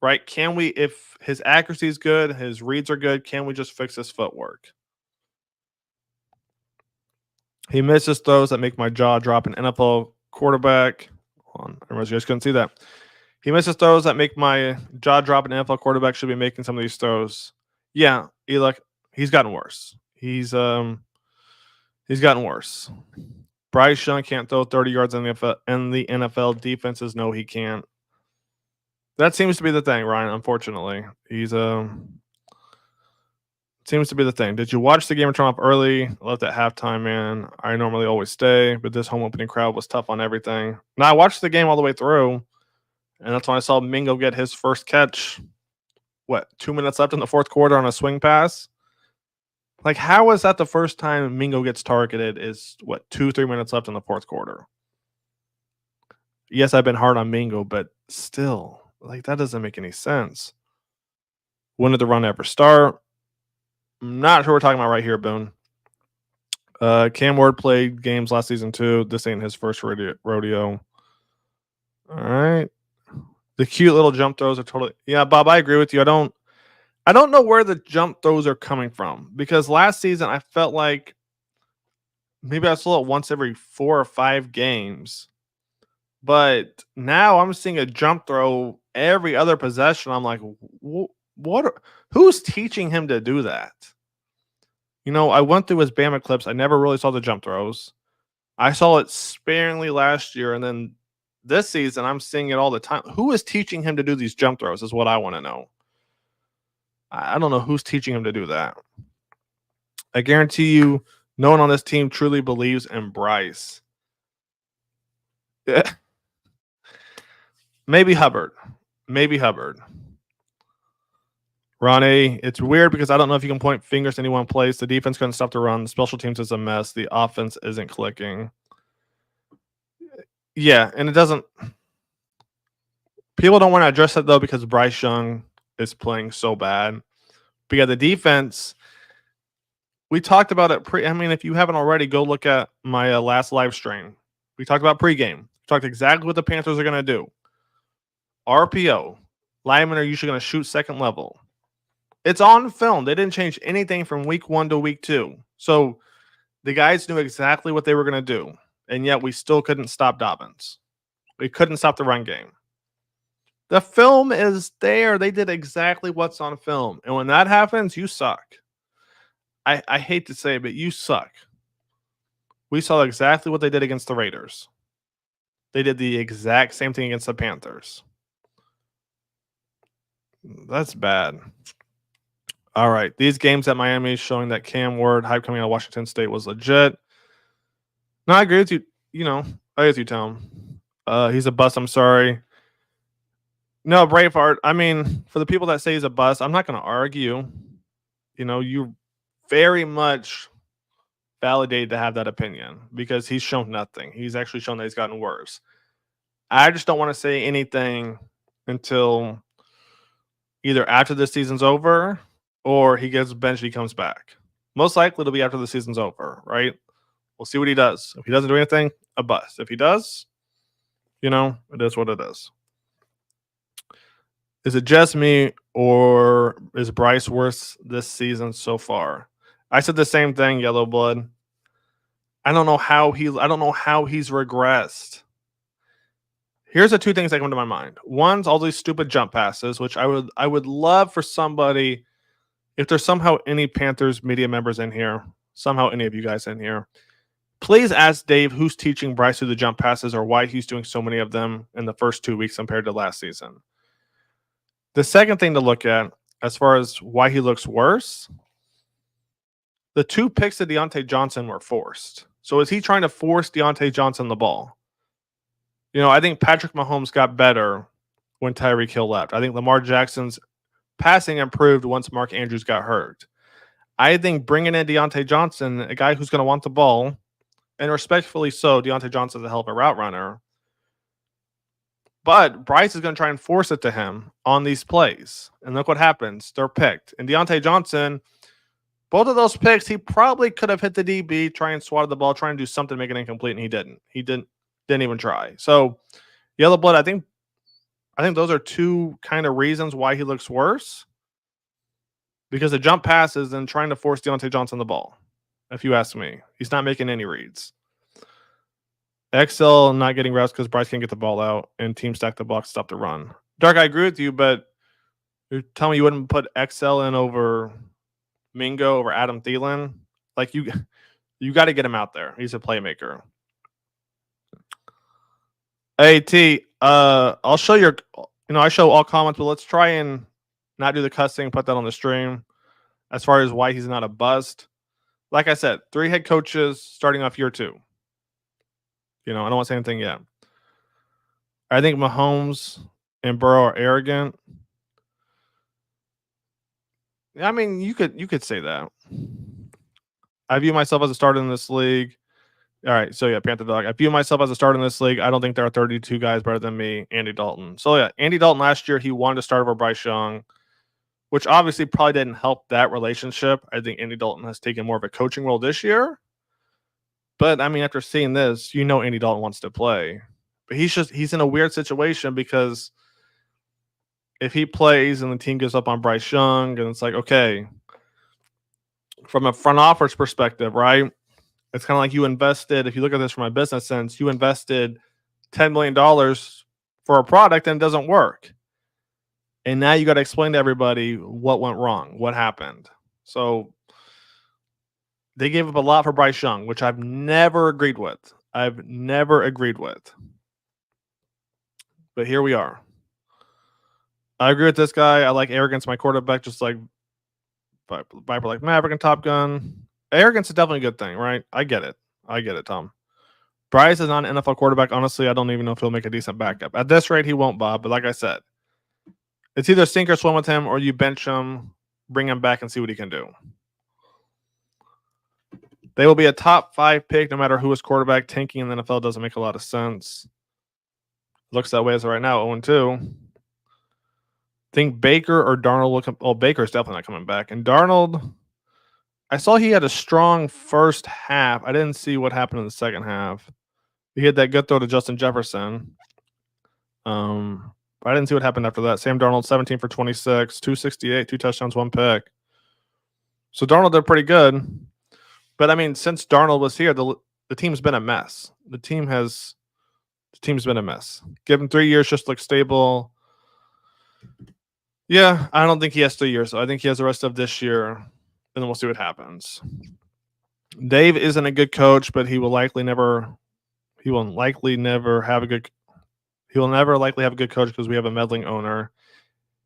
right? If his accuracy is good, his reads are good, can we just fix his footwork? He misses throws that make my jaw drop. An NFL quarterback. Hold on, I realize you guys couldn't see that. He misses throws that make my jaw drop. An NFL quarterback should be making some of these throws. Yeah, he's gotten worse. He's gotten worse. Bryce Young can't throw 30 yards in the NFL. Defenses know he can't. That seems to be the thing, Ryan. Unfortunately, seems to be the thing. Did you watch the game and turn off early? I left at halftime, man. I normally always stay, but this home opening crowd was tough on everything. Now I watched the game all the way through, and that's when I saw Mingo get his first catch. 2 minutes left in the fourth quarter on a swing pass? Like, how is that the first time Mingo gets targeted? Is 2-3 minutes left in the fourth quarter? Yes, I've been hard on Mingo, but still, that doesn't make any sense. When did the run ever start? I'm not sure we're talking about right here, Boone. Cam Ward played games last season too. This ain't his first rodeo. All right. The cute little jump throws are totally. Yeah, Bob, I agree with you. I don't know where the jump throws are coming from, because last season I felt like maybe I saw it once every 4 or 5 games, but now I'm seeing a jump throw every other possession. I'm like, what? Who's teaching him to do that? I went through his Bama clips. I never really saw the jump throws. I saw it sparingly last year, and then this season I'm seeing it all the time. Who is teaching him to do these jump throws is what I want to know. I don't know who's teaching him to do that. I guarantee you No one on this team truly believes in Bryce. Yeah. Maybe Hubbard. Maybe Hubbard. Ronnie, it's weird because I don't know if you can point fingers to any one place. The defense couldn't stop the run. The special teams is a mess. The offense isn't clicking. Yeah, and it doesn't. People don't want to address it though because Bryce Young is playing so bad. But yeah, the defense. We talked about it. I mean, if you haven't already, go look at my last live stream. We talked about pregame. We talked exactly what the Panthers are going to do. RPO. Linemen are usually going to shoot second level. It's on film. They didn't change anything from week 1 to week 2. So the guys knew exactly what they were going to do. And yet we still couldn't stop Dobbins. We couldn't stop the run game. The film is there. They did exactly what's on film. And when that happens, you suck. I hate to say it, but you suck. We saw exactly what they did against the Raiders. They did the exact same thing against the Panthers. That's bad. All right. These games at Miami showing that Cam Ward hype coming out of Washington State was legit. No, I agree with you. You know, I agree with you, Tom. He's a bust. I'm sorry. No, Braveheart. I mean, for the people that say he's a bust, I'm not going to argue. You know, you very much validated to have that opinion because he's shown nothing. He's actually shown that he's gotten worse. I just don't want to say anything until either after the season's over or he gets benched, he comes back. Most likely it'll be after the season's over, right? We'll see what he does. If he doesn't do anything, a bust. If he does, you know, it is what it is. Is it just me or is Bryce worse this season so far? I said the same thing, Yellow Blood. I don't know how he's regressed. Here's the two things that come to my mind. One's all these stupid jump passes, which I would love for somebody, if there's somehow any Panthers media members in here, somehow any of you guys in here, please ask Dave who's teaching Bryce who the jump passes or why he's doing so many of them in the first 2 weeks compared to last season. The second thing to look at, as far as why he looks worse, the 2 picks of Deontay Johnson were forced. So is he trying to force Deontay Johnson the ball? You know, I think Patrick Mahomes got better when Tyreek Hill left. I think Lamar Jackson's passing improved once Mark Andrews got hurt. I think bringing in Deontay Johnson, a guy who's going to want the ball, and respectfully so, Deontay Johnson's a hell of a route runner. But Bryce is going to try and force it to him on these plays. And look what happens. They're picked. And Deontay Johnson, both of those picks, he probably could have hit the DB, try and swat the ball, try and do something to make it incomplete, and he didn't. He didn't even try. So, Yellow Blood, I think those are 2 kind of reasons why he looks worse. Because the jump passes and trying to force Deontay Johnson the ball. If you ask me, he's not making any reads. XL not getting routes because Bryce can't get the ball out and team stack the box, stop the run. Dark, I agree with you, but you're telling me you wouldn't put XL in over Mingo, over Adam Thielen? Like you got to get him out there. He's a playmaker. Hey T, I'll show your, I show all comments, but let's try and not do the cussing, put that on the stream. As far as why he's not a bust, like I said, 3 head coaches starting off year 2. I don't want to say anything yet. I think Mahomes and Burrow are arrogant. I mean, you could say that. I view myself as a starter in this league. All right, so yeah, Panther Dog. I view myself as a starter in this league. I don't think there are 32 guys better than me, Andy Dalton. So yeah, Andy Dalton last year, he wanted to start over Bryce Young, which obviously probably didn't help that relationship. I think Andy Dalton has taken more of a coaching role this year. But I mean, after seeing this, Andy Dalton wants to play. But he's in a weird situation because if he plays and the team gives up on Bryce Young, and it's like, okay, from a front office perspective, right? It's kind of like you invested, if you look at this from a business sense, you invested $10 million for a product and it doesn't work. And now you got to explain to everybody what went wrong, what happened. So they gave up a lot for Bryce Young, which I've never agreed with. But here we are. I agree with this guy. I like arrogance, my quarterback, just like Viper like Maverick and Top Gun. arrogance is definitely a good thing, right? I get it, Tom. Bryce is not an NFL quarterback. Honestly, I don't even know if he'll make a decent backup. At this rate, he won't, Bob. But like I said, it's either sink or swim with him, or you bench him, bring him back, and see what he can do. They will be a top 5 pick no matter who is quarterback. Tanking in the NFL doesn't make a lot of sense. Looks that way as of right now, 0-2. Think Baker or Darnold will come. Oh, Baker's definitely not coming back. And Darnold, I saw he had a strong first half. I didn't see what happened in the second half. He had that good throw to Justin Jefferson. But I didn't see what happened after that. Sam Darnold, 17 for 26, 268, 2 touchdowns, 1 pick. So Darnold did pretty good. But I mean, since Darnold was here, the team's been a mess. The team's been a mess. Give him 3 years, just look stable. Yeah, I don't think he has 3 years. So I think he has the rest of this year, and then we'll see what happens. Dave isn't a good coach, but he will likely never have a good. He will never likely have a good coach because we have a meddling owner.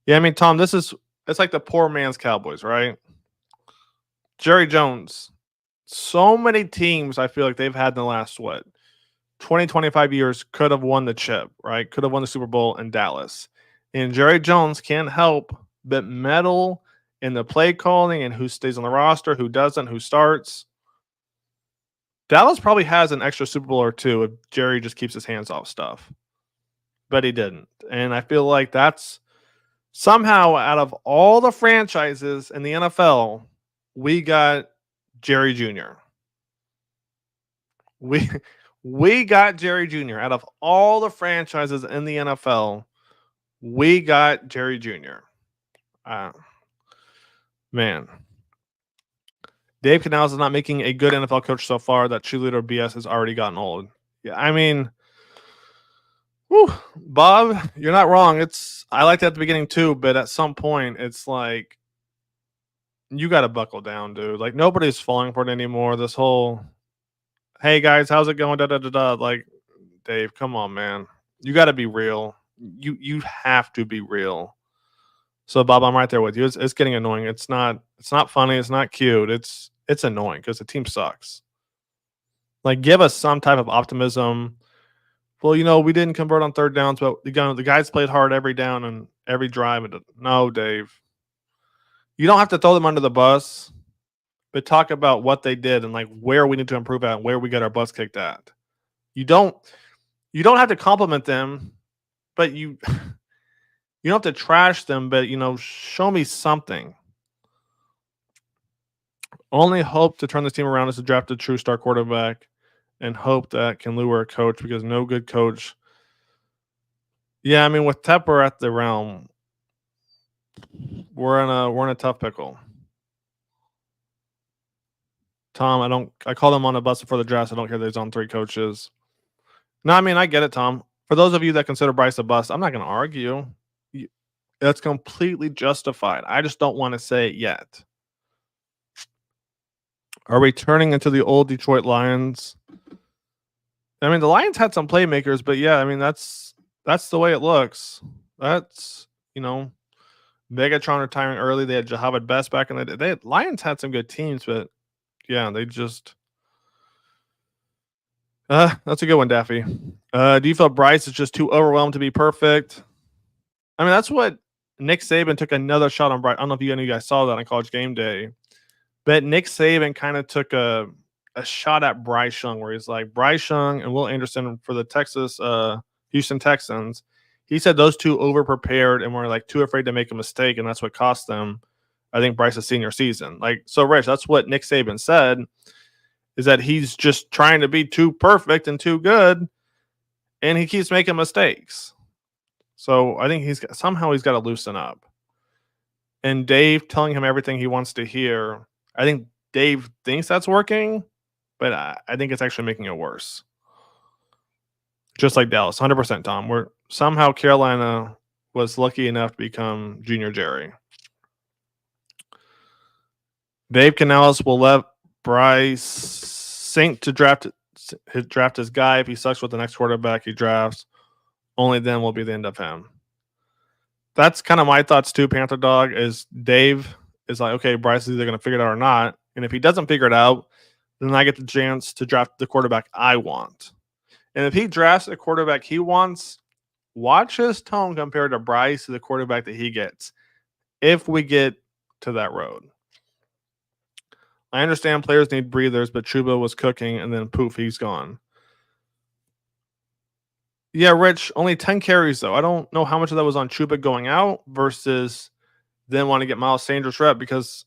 Yeah, I mean, Tom, it's like the poor man's Cowboys, right? Jerry Jones. So many teams I feel like they've had in the last 20, 25 years could have won the chip, right? Could have won the Super Bowl in Dallas. And Jerry Jones can't help but meddle in the play calling and who stays on the roster, who doesn't, who starts. Dallas probably has an extra Super Bowl or 2 if Jerry just keeps his hands off stuff. But he didn't. And I feel like that's somehow out of all the franchises in the NFL, we got Jerry Jr. We got Jerry Jr. Out of all the franchises in the NFL, we got Jerry Jr. Man. Dave Canales is not making a good NFL coach so far. That cheerleader BS has already gotten old. Yeah, I mean, Bob, you're not wrong. I liked it at the beginning too, but at some point, it's like you got to buckle down, dude. Like nobody's falling for it anymore. This whole, hey guys, how's it going? Da da da da. Like, Dave, come on, man. You got to be real. You have to be real. So, Bob, I'm right there with you. It's getting annoying. It's not funny. It's not cute. It's annoying because the team sucks. Like, give us some type of optimism. Well, we didn't convert on third downs, but the guys played hard every down and every drive. No, Dave. You don't have to throw them under the bus, but talk about what they did and like where we need to improve at and where we got our butts kicked at. You don't have to compliment them, but you don't have to trash them, but show me something. Only hope to turn this team around is to draft a true star quarterback and hope that can lure a coach because no good coach. Yeah, I mean with Tepper at the realm, we're in a tough pickle. Tom, I called him on a bus before the draft. So I don't care that he's on 3 coaches. No, I mean I get it, Tom. For those of you that consider Bryce a bust, I'm not going to argue. That's completely justified. I just don't want to say it yet. Are we turning into the old Detroit Lions? I mean, the Lions had some playmakers, but yeah, I mean that's the way it looks. That's Megatron retiring early. They had Jahavid Best back in the day. Lions had some good teams, but yeah, they just that's a good one, Daffy. Do you feel Bryce is just too overwhelmed to be perfect? I mean, that's what Nick Saban took another shot on Bryce. I don't know if any of you guys saw that on College Game Day, but Nick Saban kind of took a shot at Bryce Young, where he's like, Bryce Young and Will Anderson for the Houston Texans. He said those two over-prepared and were like too afraid to make a mistake, and that's what cost them, I think, Bryce's senior season. Like, so Rich, that's what Nick Saban said, is that he's just trying to be too perfect and too good, and he keeps making mistakes. So I think he's got to loosen up. And Dave telling him everything he wants to hear, I think Dave thinks that's working, but I think it's actually making it worse. Just like Dallas, 100%, Tom. Where somehow Carolina was lucky enough to become Junior Jerry. Dave Canales will let Bryce sink to draft his guy. If he sucks with the next quarterback he drafts, only then will be the end of him. That's kind of my thoughts too, Panther Dog, is Dave is like, okay, Bryce is either going to figure it out or not. And if he doesn't figure it out, then I get the chance to draft the quarterback I want. And if he drafts the quarterback he wants, watch his tone compared to Bryce, the quarterback that he gets, if we get to that road. I understand players need breathers, but Chuba was cooking, and then poof, he's gone. Yeah, Rich, only 10 carries, though. I don't know how much of that was on Chuba going out versus then want to get Miles Sanders rep, because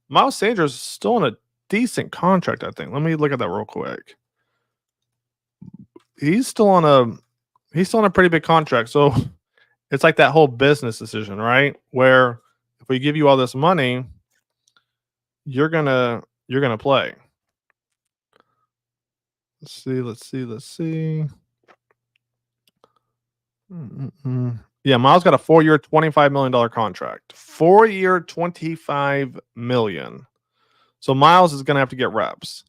Miles Sanders is still on a decent contract, I think. Let me look at that real quick. He's still on a pretty big contract. So it's like that whole business decision, right? Where if we give you all this money, you're gonna play. Let's see. Yeah, Miles got a 4-year, $25 million contract. 4-year, $25 million. So Miles is gonna have to get reps.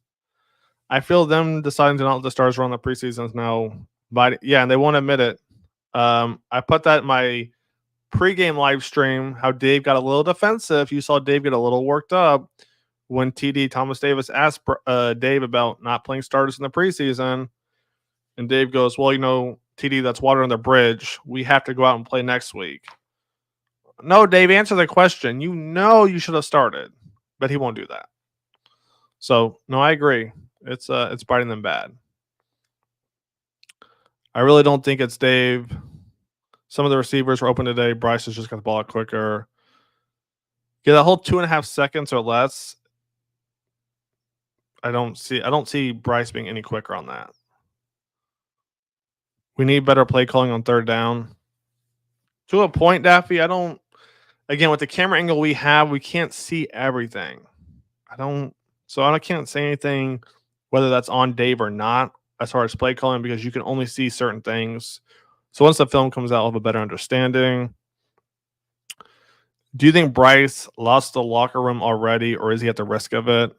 I feel them deciding to not let the stars run the preseasons now. But yeah, and they won't admit it. I put that in my pregame live stream, how Dave got a little defensive. You saw Dave get a little worked up when TD Thomas Davis asked Dave about not playing starters in the preseason. And Dave goes, well, TD, that's water on the bridge. We have to go out and play next week. No, Dave, answer the question. You should have started, but he won't do that. So, no, I agree. It's biting them bad. I really don't think it's Dave. Some of the receivers were open today. Bryce has just got the ball out quicker. Yeah, that whole 2.5 seconds or less. I don't see Bryce being any quicker on that. We need better play calling on third down. To a point, Daffy, again, with the camera angle we have, we can't see everything. I can't say anything whether that's on Dave or not as far as play calling, because you can only see certain things. So once the film comes out, I'll have a better understanding. Do you think Bryce lost the locker room already, or is he at the risk of it?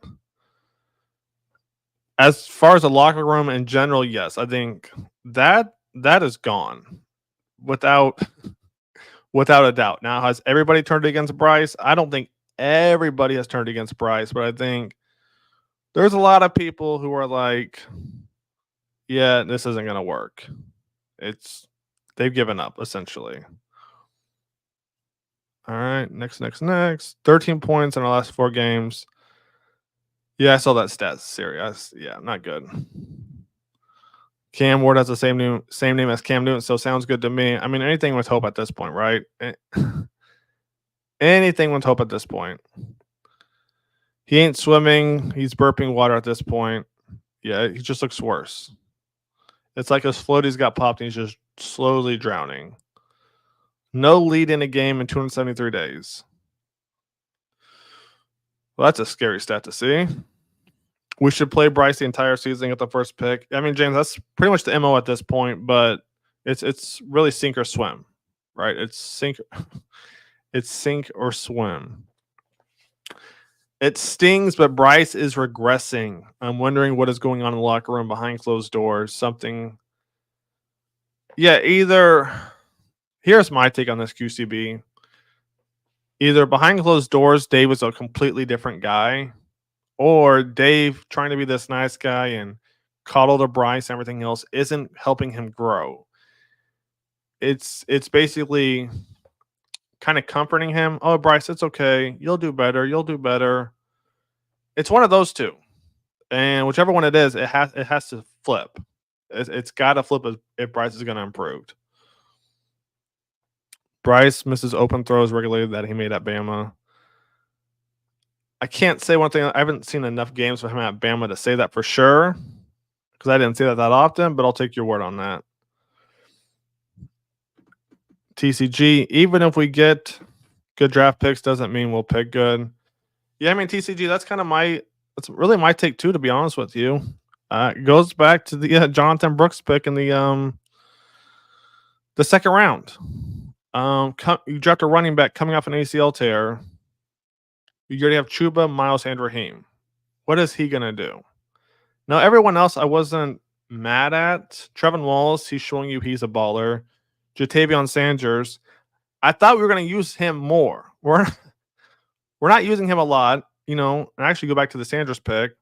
As far as the locker room in general, yes. I think that is gone without a doubt. Now, has everybody turned against Bryce? I don't think everybody has turned against Bryce, but I think there's a lot of people who are like, yeah, this isn't going to work. They've given up, essentially. All right, next. 13 points in our last 4 games. Yeah, I saw that stat, serious. Yeah, not good. Cam Ward has the same name as Cam Newton, so sounds good to me. I mean, anything with hope at this point, right? Anything with hope at this point. He ain't swimming. He's burping water at this point. Yeah, he just looks worse. It's like his floaties got popped and he's just slowly drowning. No lead in a game in 273 days. Well, that's a scary stat to see. We should play Bryce the entire season at the first pick. I mean, James, that's pretty much the MO at this point, but it's really sink or swim, right? It's sink or swim. It stings, but Bryce is regressing. I'm wondering what is going on in the locker room behind closed doors. Something. Yeah, here's my take on this, QCB. Either behind closed doors, Dave was a completely different guy, or Dave trying to be this nice guy and coddle to Bryce and everything else isn't helping him grow. It's basically kind of comforting him. Oh, Bryce, it's okay. You'll do better. It's one of those two. And whichever one it is, it has to flip. It's got to flip if Bryce is going to improve. Bryce misses open throws regularly that he made at Bama. I can't say one thing. I haven't seen enough games for him at Bama to say that for sure, because I didn't see that often, but I'll take your word on that. TCG, even if we get good draft picks, doesn't mean we'll pick good. Yeah, I mean, TCG, that's really my take too, to be honest with you. It goes back to the Jonathan Brooks pick in the second round. You draft a running back coming off an ACL tear. You already have Chuba, Miles, and Raheem. What is he going to do? Now, everyone else I wasn't mad at. Trevin Wallace, he's showing you he's a baller. Jatavion Sanders, I thought we were going to use him more. We're not using him a lot. and actually go back to the Sanders pick.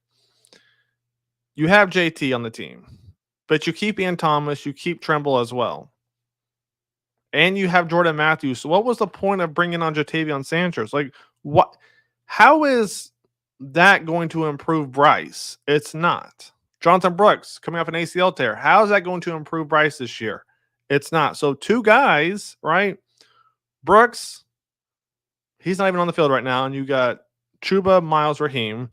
You have JT on the team, but you keep Ian Thomas, you keep Tremble as well. And you have Jordan Matthews. So what was the point of bringing on Jatavion Sanders? Like, what? How is that going to improve Bryce? It's not. Jonathan Brooks coming off an ACL tear. How is that going to improve Bryce this year? It's not. So two guys, right? Brooks, he's not even on the field right now. And you got Chuba, Miles, Raheem.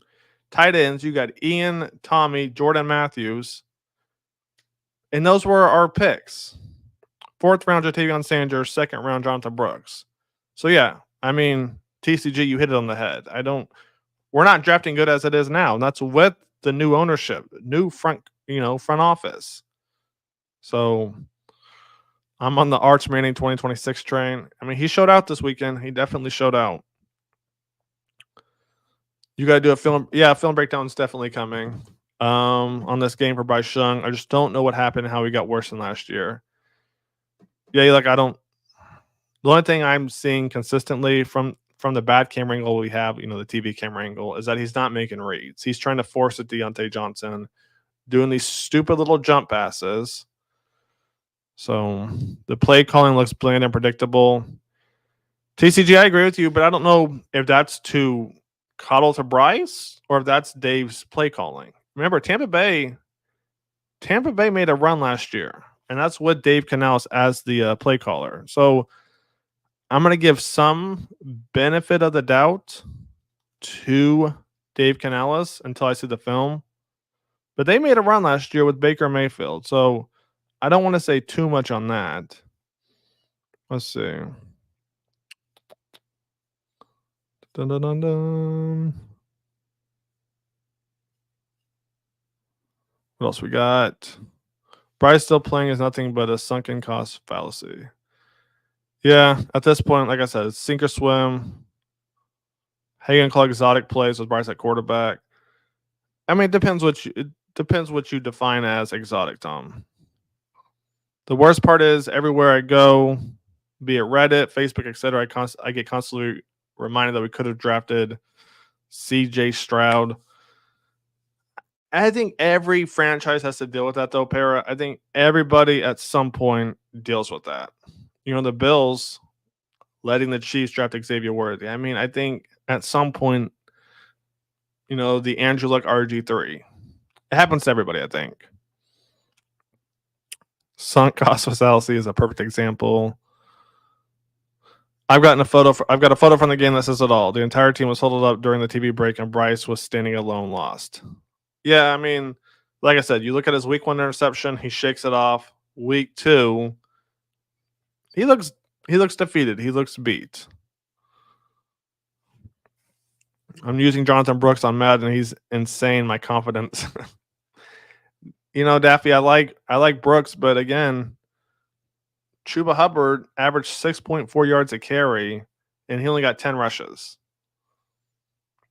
Tight ends, you got Ian, Tommy, Jordan Matthews. And those were our picks. 4th round, Jatavion Sanders. 2nd round, Jonathan Brooks. So, yeah, I mean, TCG, you hit it on the head. We're not drafting good as it is now. And that's with the new ownership, new front office. So, I'm on the Arch Manning 2026 train. I mean, he showed out this weekend. He definitely showed out. You got to do a film. Yeah, film breakdown is definitely coming on this game for Bryce Young. I just don't know what happened and how he got worse than last year. Yeah, like the only thing I'm seeing consistently from the bad camera angle we have, the TV camera angle, is that he's not making reads. He's trying to force it to Deontay Johnson, doing these stupid little jump passes. So the play calling looks bland and predictable. TCG, I agree with you, but I don't know if that's to coddle to Bryce or if that's Dave's play calling. Remember, Tampa Bay made a run last year, and that's with Dave Canales as the play caller. So I'm going to give some benefit of the doubt to Dave Canales until I see the film. But they made a run last year with Baker Mayfield, so I don't want to say too much on that. Let's see. Dun, dun, dun, dun. What else we got? Bryce still playing is nothing but a sunken cost fallacy. Yeah, at this point, like I said, it's sink or swim. How you gonna call exotic plays with Bryce at quarterback? I mean, it depends what you define as exotic, Tom. The worst part is everywhere I go, be it Reddit, Facebook, etc., I get constantly reminded that we could have drafted CJ Stroud. I think every franchise has to deal with that, though, Para. I think everybody at some point deals with that. The Bills letting the Chiefs draft Xavier Worthy. I mean, I think at some point, the Andrew Luck RG3. It happens to everybody, I think. Sunk cost fallacy is a perfect example. I've got a photo from the game that says it all. The entire team was huddled up during the TV break, and Bryce was standing alone, lost. Yeah, I mean, like I said, you look at his week 1 interception, he shakes it off. Week 2, he looks defeated. He looks beat. I'm using Jonathan Brooks on Madden. He's insane. My confidence. Daffy, I like Brooks, but again, Chuba Hubbard averaged 6.4 yards a carry, and he only got 10 rushes.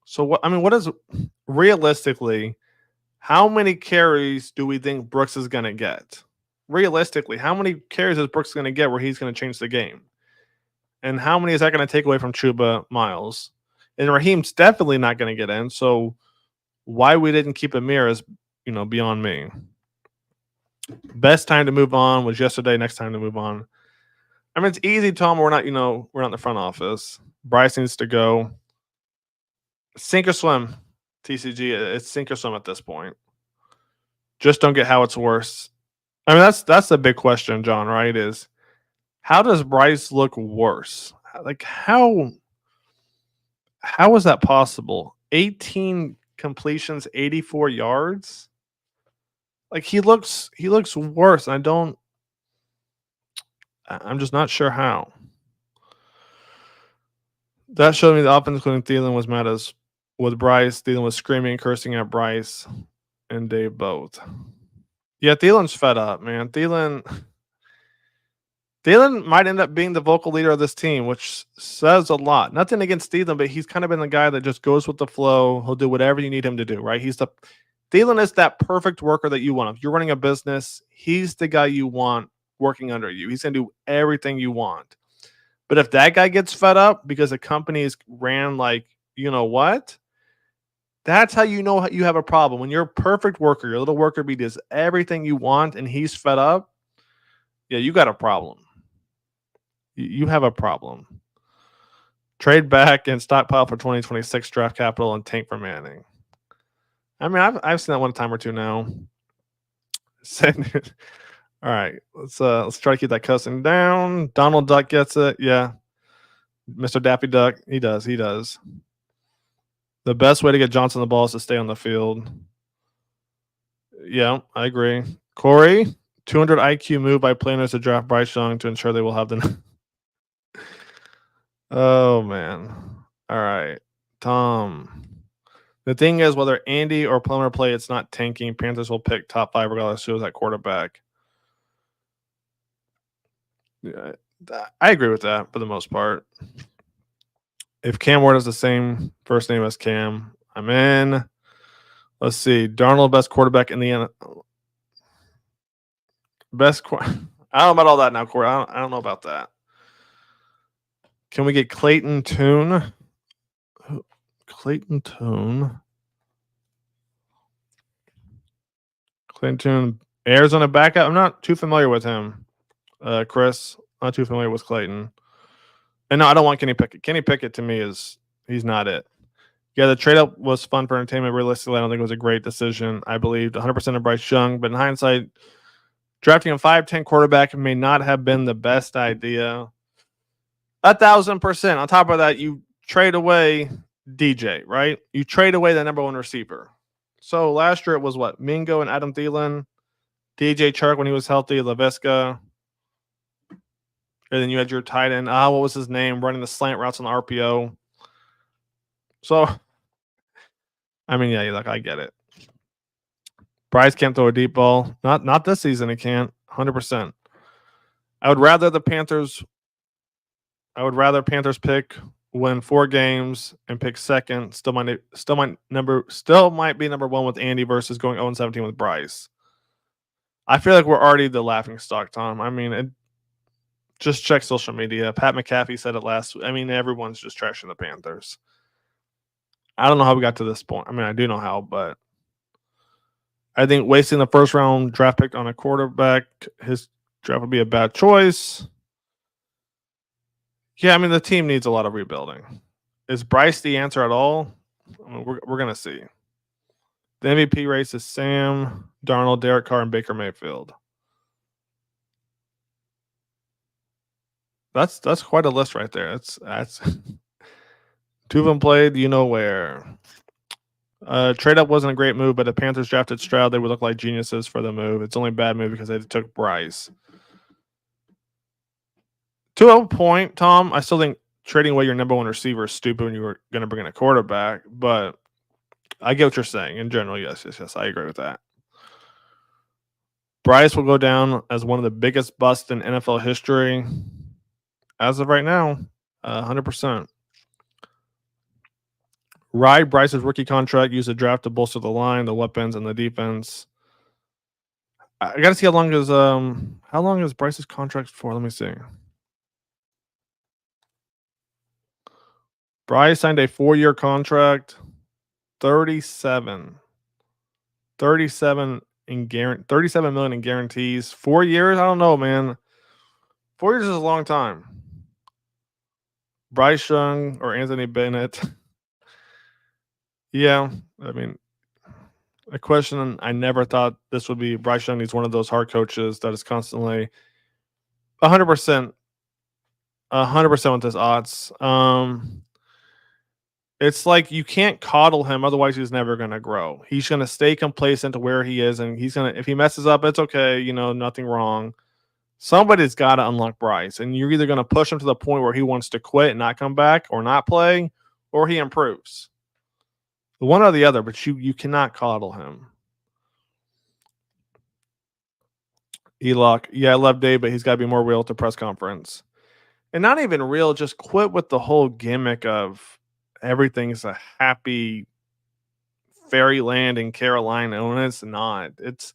So what is realistically, how many carries do we think Brooks is going to get? Realistically, how many carries is Brooks going to get where he's going to change the game? And how many is that going to take away from Chuba, Miles? And Raheem's definitely not going to get in. So why we didn't keep Amir is, beyond me. Best time to move on was yesterday. Next time to move on. I mean, it's easy, Tom. We're not in the front office. Bryce needs to go. Sink or swim, TCG. It's sink or swim at this point. Just don't get how it's worse. I mean, that's the big question, John, right? Is how does Bryce look worse? Like how is that possible? 18 completions, 84 yards. Like he looks worse. I'm just not sure how. That showed me the offense, including Thielen, was mad as with Bryce. Thielen was screaming and cursing at Bryce and Dave both. Yeah, Thielen's fed up, man. Thielen might end up being the vocal leader of this team, which says a lot. Nothing against Thielen, but he's kind of been the guy that just goes with the flow. He'll do whatever you need him to do, right? Thielen is that perfect worker that you want. If you're running a business, he's the guy you want working under you. He's going to do everything you want. But if that guy gets fed up because the company is ran like, you know what? That's how you know you have a problem. When you're a perfect worker, your little worker bee does everything you want and he's fed up. Yeah, you got a problem. You have a problem. Trade back and stockpile for 2026 draft capital and tank for Manning. I mean, I've seen that one time or two now. All right, let's try to keep that cussing down. Donald Duck gets it. Yeah, Mr. Daffy Duck, he does. The best way to get Johnson the ball is to stay on the field. Yeah, I agree. Corey, 200 IQ move by planners to draft Bryce Young to ensure they will have the. Oh man! All right, Tom. The thing is, whether Andy or Plummer play, it's not tanking. Panthers will pick top 5 regardless who is at quarterback. Yeah, I agree with that for the most part. If Cam Ward has the same first name as Cam, I'm in. Let's see. Darnold, best quarterback in the NFL. Best. I don't know about all that now, Corey. I don't know about that. Can we get Clayton Tune? Clayton Tune. Arizona backup. I'm not too familiar with him. Chris, not too familiar with Clayton. And no, I don't want Kenny Pickett. Kenny Pickett to me he's not it. Yeah, the trade up was fun for entertainment. Realistically, I don't think it was a great decision. I believed 100% of Bryce Young, but in hindsight, drafting a 5'10 quarterback may not have been the best idea. 1,000%. On top of that, you trade away DJ, right? You trade away the number 1 receiver. So last year it was what? Mingo and Adam Thielen, DJ Chark when he was healthy, LaVisca. And then you had your tight end. What was his name? Running the slant routes on the RPO. So, I mean, yeah, like I get it. Bryce can't throw a deep ball. Not this season. He can't. 100%. I would rather Panthers pick, win 4 games, and pick second. Still might be number 1 with Andy versus going 0-17 with Bryce. I feel like we're already the laughing stock, Tom. I mean, just check social media. Pat McAfee said it last week. I mean, everyone's just trashing the Panthers. I don't know how we got to this point. I mean, I do know how, but I think wasting the first round draft pick on a quarterback, his draft would be a bad choice. Yeah, I mean, the team needs a lot of rebuilding. Is Bryce the answer at all? I mean, we're going to see. The MVP race is Sam, Darnold, Derek Carr, and Baker Mayfield. That's quite a list right there. That's 2 of them played, you know where. Trade up wasn't a great move, but if Panthers drafted Stroud, they would look like geniuses for the move. It's only a bad move because they took Bryce. To a point, Tom, I still think trading away your number 1 receiver is stupid when you were going to bring in a quarterback, but I get what you're saying. In general, yes, I agree with that. Bryce will go down as one of the biggest busts in NFL history as of right now, 100%. Ride Bryce's rookie contract, use the draft to bolster the line, the weapons, and the defense. I got to see how long is Bryce's contract for? Let me see. Bryce signed a 4-year contract, 37 million in guarantees. 4 years? I don't know, man. 4 years is a long time. Bryce Young or Anthony Bennett. Yeah, I mean, a question I never thought this would be. Bryce Young is one of those hard coaches that is constantly 100% with his odds. It's like you can't coddle him, otherwise he's never going to grow. He's going to stay complacent to where he is, and if he messes up, it's okay, nothing wrong. Somebody's got to unlock Bryce, and you're either going to push him to the point where he wants to quit and not come back or not play, or he improves. One or the other, but you cannot coddle him. Elock, yeah, I love Dave, but he's got to be more real at the press conference. And not even real, just quit with the whole gimmick of everything's a happy fairyland in Carolina, and it's not. It's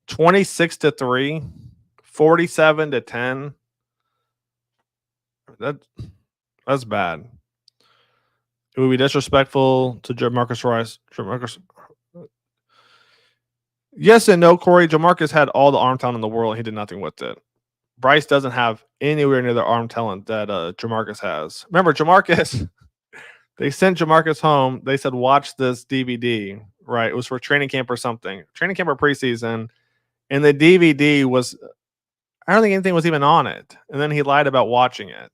26-3, 47-10. That's bad. It would be disrespectful to Jamarcus Rice. Yes and no, Corey. Jamarcus had all the arm talent in the world, and he did nothing with it. Bryce doesn't have anywhere near the arm talent that Jamarcus has. Remember, Jamarcus, they sent Jamarcus home. They said, watch this DVD, right? It was for training camp or something. Training camp or preseason. And the DVD was, I don't think anything was even on it. And then he lied about watching it.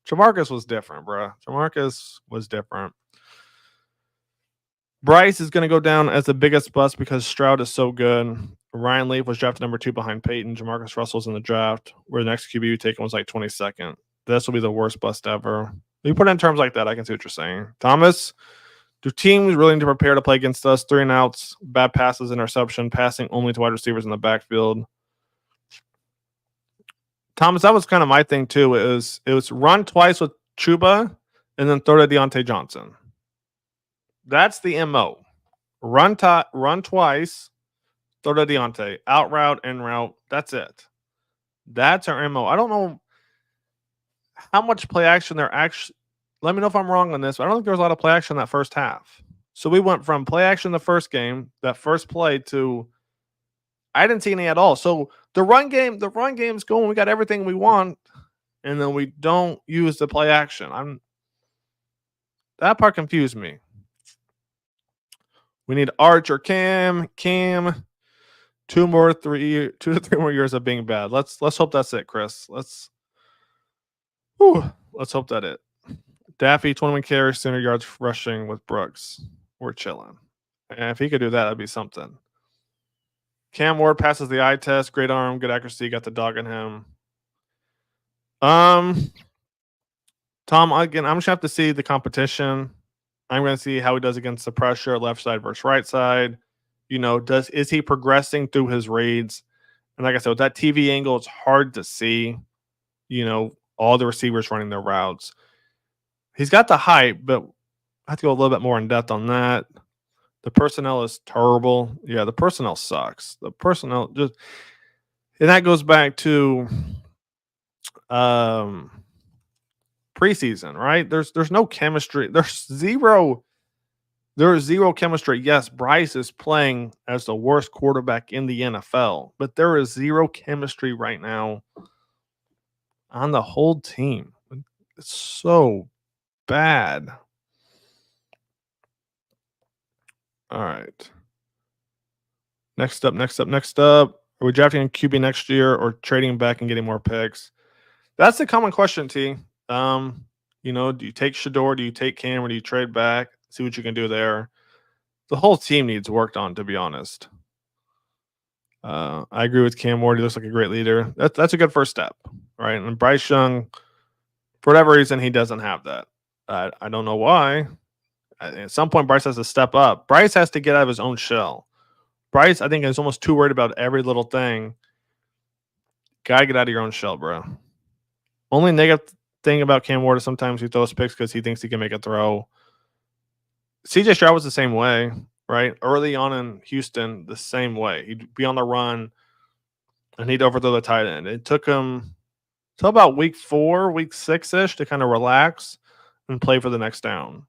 Jamarcus was different, bro. Jamarcus was different. Bryce is going to go down as the biggest bust because Stroud is so good. Ryan Leaf was drafted number 2 behind Peyton. Jamarcus Russell's in the draft, where the next QB taken was like 22nd. This will be the worst bust ever. If you put it in terms like that, I can see what you're saying. Thomas, do teams really need to prepare to play against us? 3 and outs, bad passes, interception, passing only to wide receivers in the backfield. Thomas, that was kind of my thing too. It was run twice with Chuba and then throw to Deontay Johnson. That's the MO. Run twice, throw to Deontay. Out route, in route. That's it. That's our MO. I don't know how much play action there actually. Let me know if I'm wrong on this, but I don't think there was a lot of play action in that first half. So we went from play action the first game, that first play, to I didn't see any at all. So the run game's going. We got everything we want, and then we don't use the play action. That part confused me. We need Arch or Cam. 2 to 3 more years of being bad. Let's hope that's it, Chris. Let's hope that it. Daffy, 21 carries, 100 yards rushing with Brooks. We're chilling. And if he could do that, that'd be something. Cam Ward passes the eye test. Great arm, good accuracy. Got the dog in him. Tom, again, I'm just gonna have to see the competition. I'm gonna see how he does against the pressure, left side versus right side. Is he progressing through his reads? And like I said, with that TV angle, it's hard to see. All the receivers running their routes. He's got the height, but I have to go a little bit more in depth on that. The personnel is terrible. Yeah, the personnel sucks. The personnel and that goes back to preseason, right? There's no chemistry. There's zero chemistry. Yes, Bryce is playing as the worst quarterback in the NFL, but there is zero chemistry right now on the whole team. It's so bad. All right. Next up. Are we drafting a QB next year or trading back and getting more picks? That's the common question, T. Do you take Shador? Do you take Cam? Or do you trade back? See what you can do there. The whole team needs worked on, to be honest. I agree with Cam Ward. He looks like a great leader. That's a good first step, right? And Bryce Young, for whatever reason, he doesn't have that. I don't know why. At some point, Bryce has to step up. Bryce has to get out of his own shell. Bryce, I think, is almost too worried about every little thing. Gotta get out of your own shell, bro. Only negative thing about Cam Ward is sometimes he throws picks because he thinks he can make a throw. CJ Stroud was the same way, right? Early on in Houston, the same way. He'd be on the run, and he'd overthrow the tight end. It took him till about week 4, week 6-ish to kind of relax and play for the next down.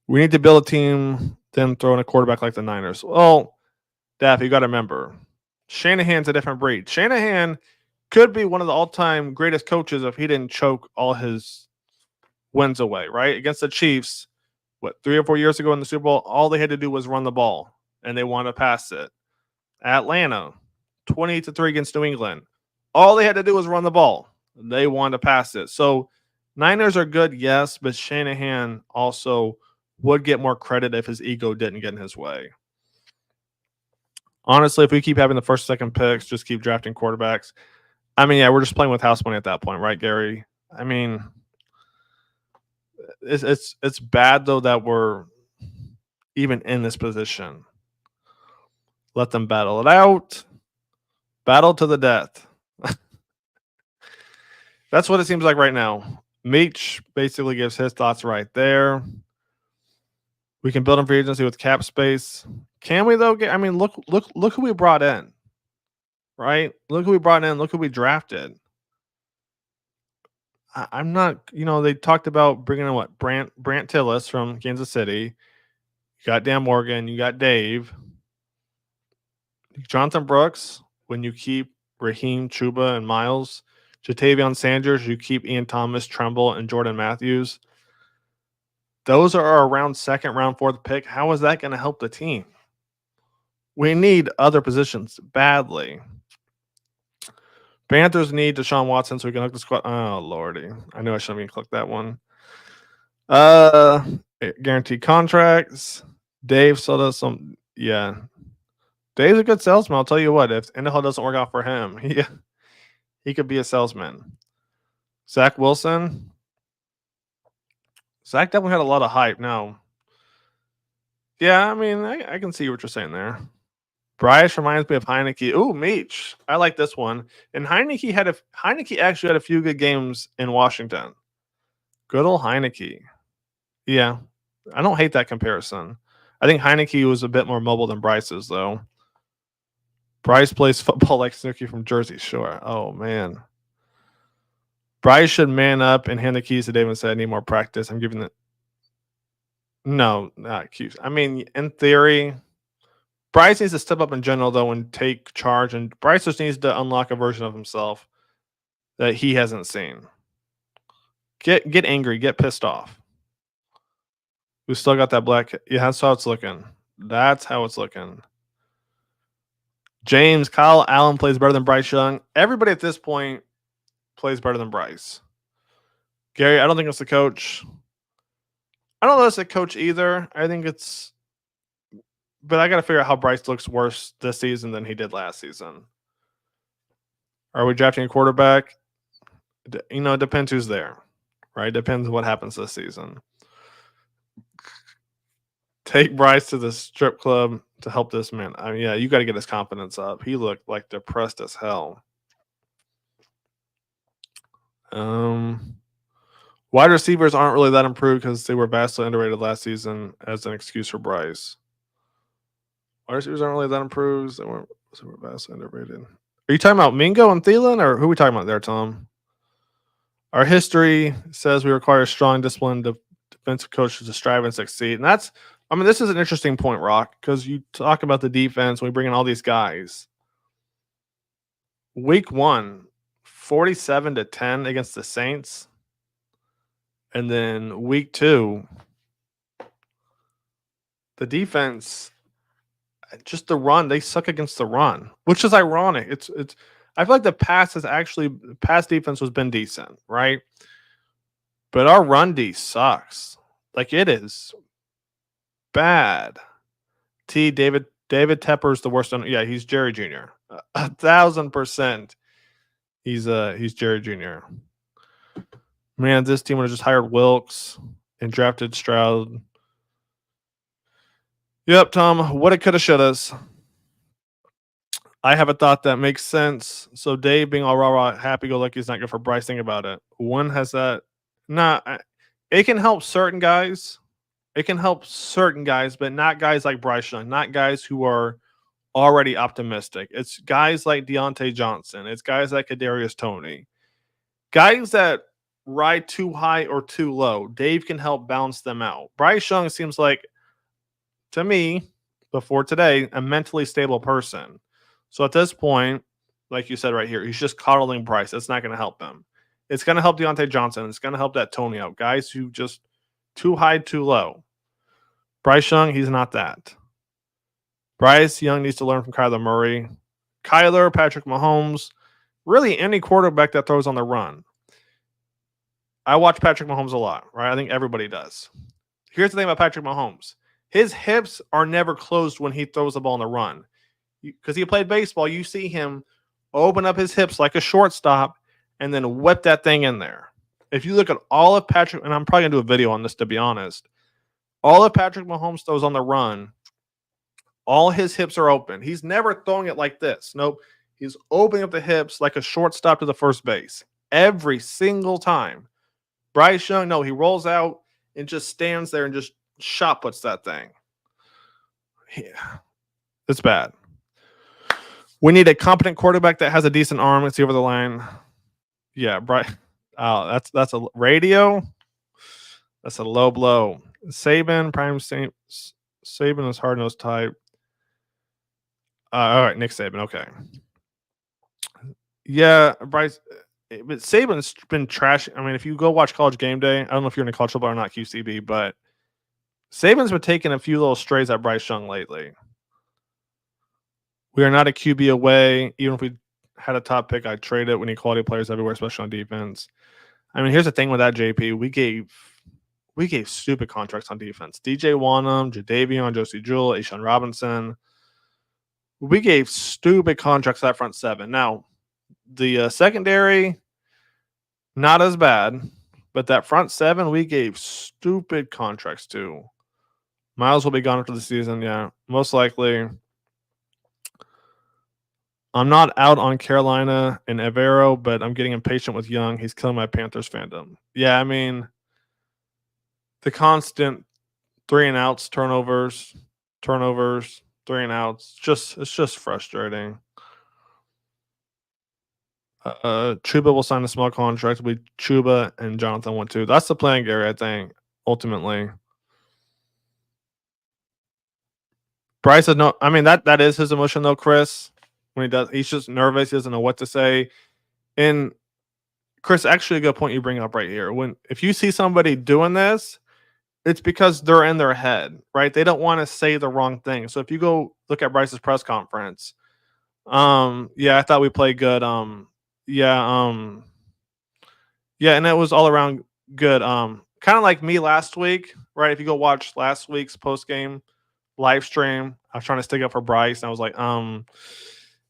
We need to build a team, then throw in a quarterback like the Niners. Well, Daff, you got to remember, Shanahan's a different breed. Shanahan could be one of the all-time greatest coaches if he didn't choke all his wins away, right? Against the Chiefs, 3 or 4 years ago in the Super Bowl, all they had to do was run the ball, and they wanted to pass it. Atlanta, 20-3 against New England. All they had to do was run the ball. They wanted to pass it. So Niners are good, yes, but Shanahan also would get more credit if his ego didn't get in his way. Honestly, if we keep having the first, second picks, just keep drafting quarterbacks. We're just playing with house money at that point, right, Gary? It's bad though that we're even in this position. Let them battle it out. Battle to the death. That's what it seems like right now. Meach basically gives his thoughts right there. We can build in free agency with cap space. Can we though? Look who we brought in. Right? Look who we brought in. Look who we drafted. I'm not. They talked about bringing in what Brant Tillis from Kansas City. You got Dan Morgan. You got Dave. Jonathan Brooks. When you keep Raheem, Chuba, and Miles, Jatavion Sanders, you keep Ian Thomas, Tremble, and Jordan Matthews. Those are around second round, fourth pick. How is that going to help the team? We need other positions badly. Panthers need Deshaun Watson so we can hook the squad. Oh, Lordy. I knew I shouldn't even click that one. Guaranteed contracts. Dave still does some. Yeah. Dave's a good salesman. I'll tell you what. If NFL doesn't work out for him, he could be a salesman. Zach Wilson. Zach definitely had a lot of hype. Now, yeah, I mean, I can see what you're saying there. Bryce reminds me of Heineke. Ooh, Meach. I like this one. And Heineke actually had a few good games in Washington. Good old Heineke. Yeah, I don't hate that comparison. I think Heineke was a bit more mobile than Bryce is, though. Bryce plays football like Snooki from Jersey Shore. Oh, man. Bryce should man up and hand the keys to Dave and say, I need more practice. I'm giving it. No, not keys. I mean, in theory, Bryce needs to step up in general, though, and take charge. And Bryce just needs to unlock a version of himself that he hasn't seen. Get angry. Get pissed off. We still got that black. Yeah, that's how it's looking. That's how it's looking. James, Kyle Allen plays better than Bryce Young. Everybody at this point plays better than Bryce. Gary, I don't think it's the coach. I don't know if it's the coach either. I think it's... But I got to figure out how Bryce looks worse this season than he did last season. Are we drafting a quarterback? It depends who's there, right? Depends on what happens this season. Take Bryce to the strip club to help this man. I mean, yeah, you got to get his confidence up. He looked like depressed as hell. Wide receivers aren't really that improved because they were vastly underrated last season as an excuse for Bryce. Wide receivers aren't really that improved. They were vastly underrated. Are you talking about Mingo and Thielen, or who are we talking about there, Tom? Our history says we require strong, disciplined defensive coaches to strive and succeed. And this is an interesting point, Rock, because you talk about the defense, we bring in all these guys. Week 1, 47-10 against the Saints. And then week 2, the defense, just the run, they suck against the run, which is ironic. It's I feel like the pass defense has been decent, right? But our run D sucks. Like, it is bad. David Tepper's the worst. Yeah, he's Jerry Jr. 1,000%. He's Jerry Jr. Man, this team would have just hired Wilkes and drafted Stroud. Yep, Tom. What it coulda, shouldas. I have a thought that makes sense. So Dave being all rah happy-go-lucky is not good for Bryce. Think about it. One has that. It can help certain guys. It can help certain guys, but not guys like Bryce Young. Not guys who are already optimistic. It's guys like Deontay Johnson. It's guys like Kadarius Toney. Guys that ride too high or too low. Dave can help balance them out. Bryce Young seems like, to me, before today, a mentally stable person. So at this point, like you said right here, he's just coddling Bryce. It's not going to help him. It's going to help Deontay Johnson. It's going to help that Toney out. Guys who just too high, too low. Bryce Young, he's not that. Bryce Young needs to learn from Kyler Murray. Kyler, Patrick Mahomes, really any quarterback that throws on the run. I watch Patrick Mahomes a lot, right? I think everybody does. Here's the thing about Patrick Mahomes. His hips are never closed when he throws the ball on the run. Because he played baseball, you see him open up his hips like a shortstop and then whip that thing in there. If you look at all of Patrick, and I'm probably going to do a video on this to be honest, all of Patrick Mahomes throws on the run, all his hips are open. He's never throwing it like this. Nope. He's opening up the hips like a shortstop to the first base. Every single time. Bryce Young, no, he rolls out and just stands there and just shot puts that thing. Yeah. It's bad. We need a competent quarterback that has a decent arm. Let's see over the line. Yeah, Bryce. Oh, that's a radio. That's a low blow. Saban, prime Saban is hard nosed type. All right, Nick Saban. Okay. Yeah, Bryce. But Saban's been trash. I mean, if you go watch College Game Day, I don't know if you're into college football or not, QCB, but Saban's been taking a few little strays at Bryce Young lately. We are not a QB away. Even if we had a top pick, I'd trade it. We need quality players everywhere, especially on defense. I mean, here's the thing with that, JP. We gave stupid contracts on defense. DJ Wanham, Jadavion, Josie Jewell, Ashawn Robinson. We gave stupid contracts that front seven. Now, the secondary, not as bad, but that front seven, we gave stupid contracts to. Miles will be gone after the season, yeah, most likely. I'm not out on Carolina and Evero, but I'm getting impatient with Young. He's killing my Panthers fandom. Yeah, I mean, the constant 3 and outs, turnovers, 3 and outs. It's just frustrating. Chuba will sign a small contract. It'll be Chuba and Jonathan want to. That's the plan, Gary, I think, ultimately. Bryce has no, I mean, that is his emotion though, Chris. When he does, he's just nervous. He doesn't know what to say. And Chris, actually a good point you bring up right here. If you see somebody doing this, it's because they're in their head, right? They don't want to say the wrong thing. So if you go look at Bryce's press conference, yeah, I thought we played good. Yeah, and it was all around good. Kind of like me last week, right? If you go watch last week's post game live stream, I was trying to stick up for Bryce, and I was like,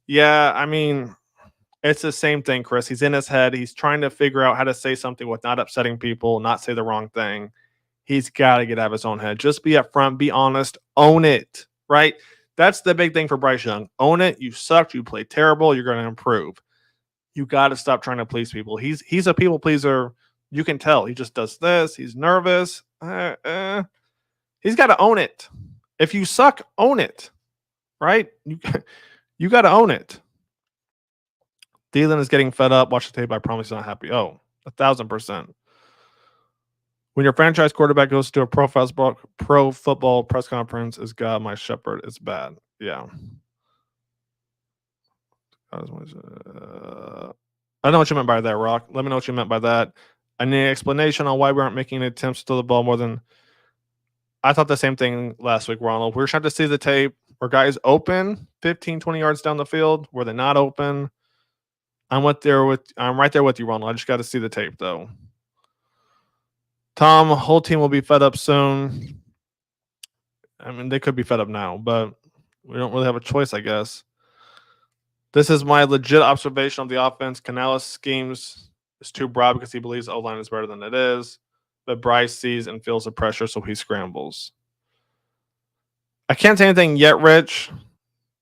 yeah, I mean, it's the same thing, Chris. He's in his head. He's trying to figure out how to say something with not upsetting people, not say the wrong thing. He's got to get out of his own head. Just be upfront, be honest, own it, right? That's the big thing for Bryce Young. Own it. You sucked. You played terrible. You're going to improve. You got to stop trying to please people. He's a people pleaser. You can tell. He just does this. He's nervous. He's got to own it. If you suck, own it, right? You got to own it. Thielen is getting fed up. Watch the tape. I promise he's not happy. Oh, 1,000%. When your franchise quarterback goes to a pro football press conference, is God my shepherd? It's bad. Yeah. I know what you meant by that, Rock. Let me know what you meant by that. I need an explanation on why we aren't making attempts to the ball more than. I thought the same thing last week, Ronald. We're trying to see the tape. Were guys open 15, 20 yards down the field? Were they not open? I'm right there with you, Ronald. I just got to see the tape, though. Tom, whole team will be fed up soon. I mean, they could be fed up now, but we don't really have a choice, I guess. This is my legit observation of the offense. Canales schemes is too broad because he believes O-line is better than it is, but Bryce sees and feels the pressure, so he scrambles. I can't say anything yet, Rich.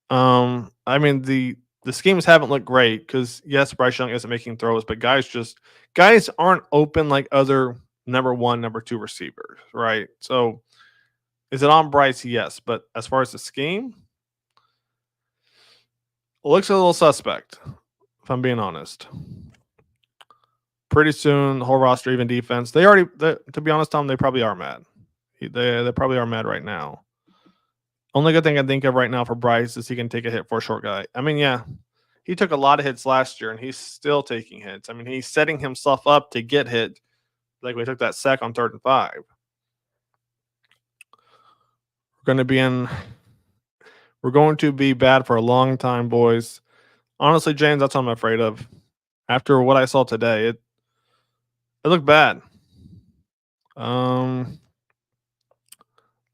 I mean, the schemes haven't looked great because, yes, Bryce Young isn't making throws, but guys aren't open like other number 1, number 2 receivers, right? So is it on Bryce? Yes. But as far as the scheme, it looks a little suspect, if I'm being honest. Pretty soon, the whole roster, even defense, to be honest, Tom, they probably are mad. They probably are mad right now. Only good thing I think of right now for Bryce is he can take a hit for a short guy. I mean, yeah, he took a lot of hits last year, and he's still taking hits. I mean, he's setting himself up to get hit. Like we took that sack on 3rd and 5. We're going to be bad for a long time, boys. Honestly, James, that's what I'm afraid of. After what I saw today, it looked bad.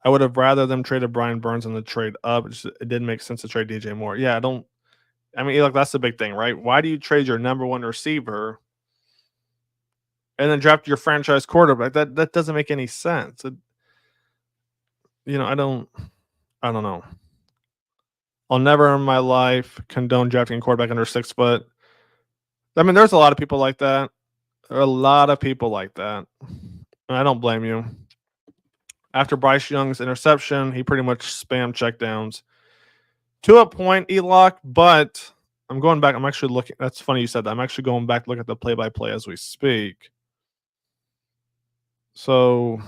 I would have rather them traded Brian Burns than the trade up. It didn't make sense to trade DJ Moore. Yeah, I mean, look, that's the big thing, right? Why do you trade your number 1 receiver and then draft your franchise quarterback? That doesn't make any sense. I don't know. I'll never in my life condone drafting a quarterback under 6 foot. I mean, there's a lot of people like that. There are a lot of people like that. And I don't blame you. After Bryce Young's interception, he pretty much spammed checkdowns to a point, Elock, but I'm going back. I'm actually looking. That's funny you said that. I'm actually going back to look at the play-by-play as we speak. So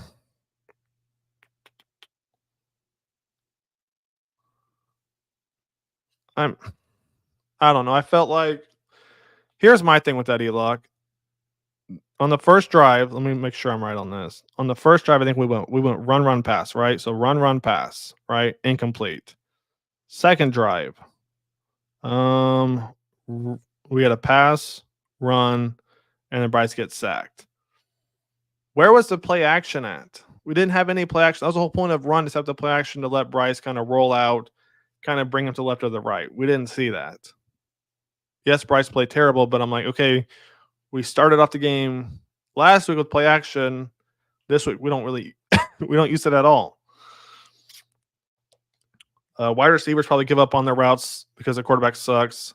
I don't know. I felt like here's my thing with that E-Lock. On the first drive, let me make sure I'm right on this. On the first drive, I think we went run pass, right? So run pass, right? Incomplete. Second drive, we had a pass, run, and then Bryce gets sacked. Where was the play action at? We didn't have any play action. That was the whole point of run, to set the play action to let Bryce kind of roll out, kind of bring him to the left or the right. We didn't see that. Yes, Bryce played terrible, but I'm like, okay, we started off the game last week with play action. This week we don't really we don't use it at all. Wide receivers probably give up on their routes because the quarterback sucks.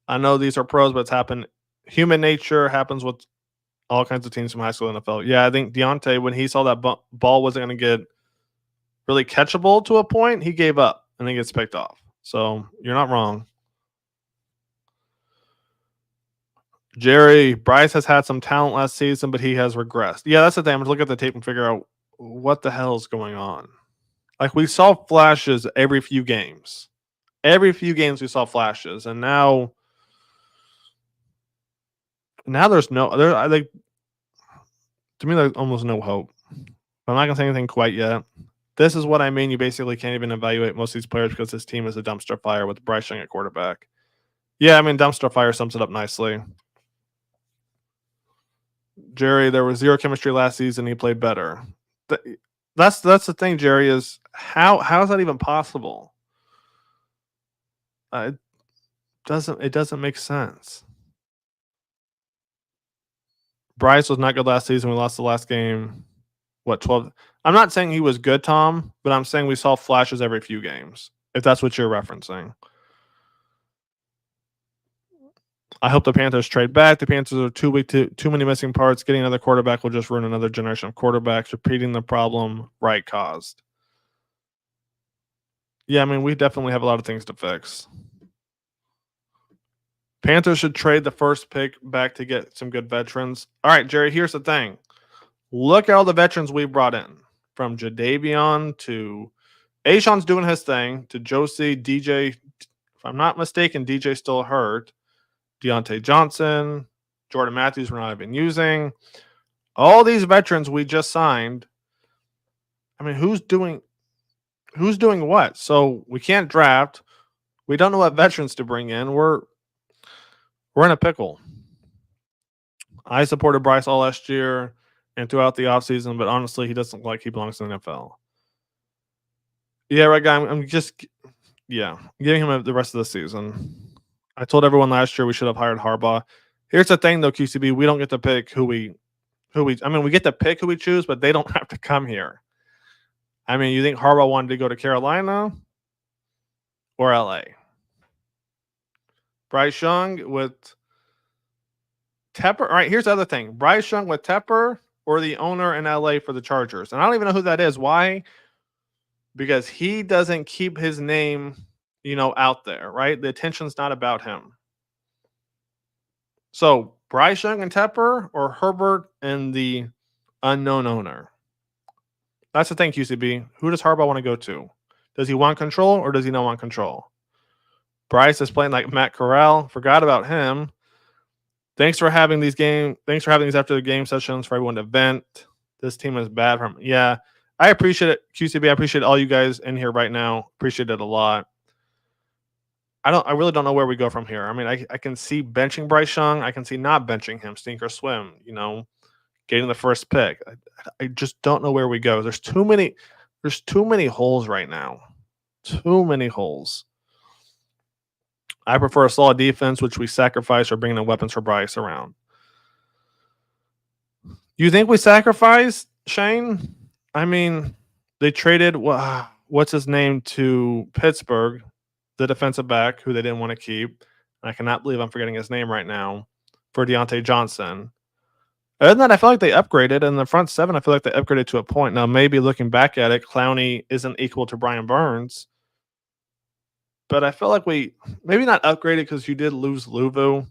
I know these are pros, but it's happened. Human nature happens with all kinds of teams from high school and NFL. Yeah, I think Deontay, when he saw that ball wasn't going to get really catchable to a point, he gave up and then gets picked off. So you're not wrong. Jerry, Bryce has had some talent last season, but he has regressed. Yeah, that's the thing. I'm going to look at the tape and figure out what the hell is going on. Like, we saw flashes every few games. Every few games we saw flashes, and now there's no. I think, to me, there's almost no hope. I'm not gonna say anything quite yet. This is what I mean. You basically can't even evaluate most of these players because this team is a dumpster fire with Bryce Young at quarterback. Yeah, I mean, dumpster fire sums it up nicely. Jerry, there was zero chemistry last season. He played better. That's the thing, Jerry, is how is that even possible? It doesn't make sense. Bryce was not good last season. We lost the last game. What, 12? I'm not saying he was good, Tom, but I'm saying we saw flashes every few games, if that's what you're referencing. I hope the Panthers trade back. The Panthers are too weak to too many missing parts. Getting another quarterback will just ruin another generation of quarterbacks. Repeating the problem Wright caused. Yeah, I mean, we definitely have a lot of things to fix. Panthers should trade the first pick back to get some good veterans. All right, Jerry, here's the thing. Look at all the veterans we brought in. From Jadavion to Ashawn's doing his thing, to Josie, DJ. If I'm not mistaken, DJ still hurt. Deontay Johnson, Jordan Matthews we're not even using. All these veterans we just signed. I mean, who's doing what? So we can't draft. We don't know what veterans to bring in. We're in a pickle. I supported Bryce all last year and throughout the offseason, but honestly, he doesn't look like he belongs in the NFL. Yeah, right, guy. I'm just giving him the rest of the season. I told everyone last year we should have hired Harbaugh. Here's the thing, though, QCB. We don't get to pick who we get to pick who we choose, but they don't have to come here. I mean, you think Harbaugh wanted to go to Carolina or LA? Bryce Young with Tepper. All right, here's the other thing. Bryce Young with Tepper or the owner in LA for the Chargers. And I don't even know who that is. Why? Because he doesn't keep his name, out there, right? The attention's not about him. So Bryce Young and Tepper or Herbert and the unknown owner? That's the thing, QCB. Who does Harbaugh want to go to? Does he want control or does he not want control? Bryce is playing like Matt Corral. Forgot about him. Thanks for having these after the game sessions for everyone to vent. This team is bad from. Yeah, I appreciate it, QCB. I appreciate all you guys in here right now. Appreciate it a lot. I really don't know where we go from here. I mean, I can see benching Bryce Young. I can see not benching him, sink or swim, getting the first pick. I just don't know where we go. There's too many holes right now. Too many holes. I prefer a solid defense, which we sacrifice or bringing in weapons for Bryce around. You think we sacrificed, Shane? I mean, they traded what's his name to Pittsburgh, the defensive back who they didn't want to keep. And I cannot believe I'm forgetting his name right now, for Deontay Johnson. Other than that, I feel like they upgraded. In the front seven, I feel like they upgraded to a point. Now, maybe looking back at it, Clowney isn't equal to Brian Burns. but I feel like we maybe not upgraded because you did lose Luvu.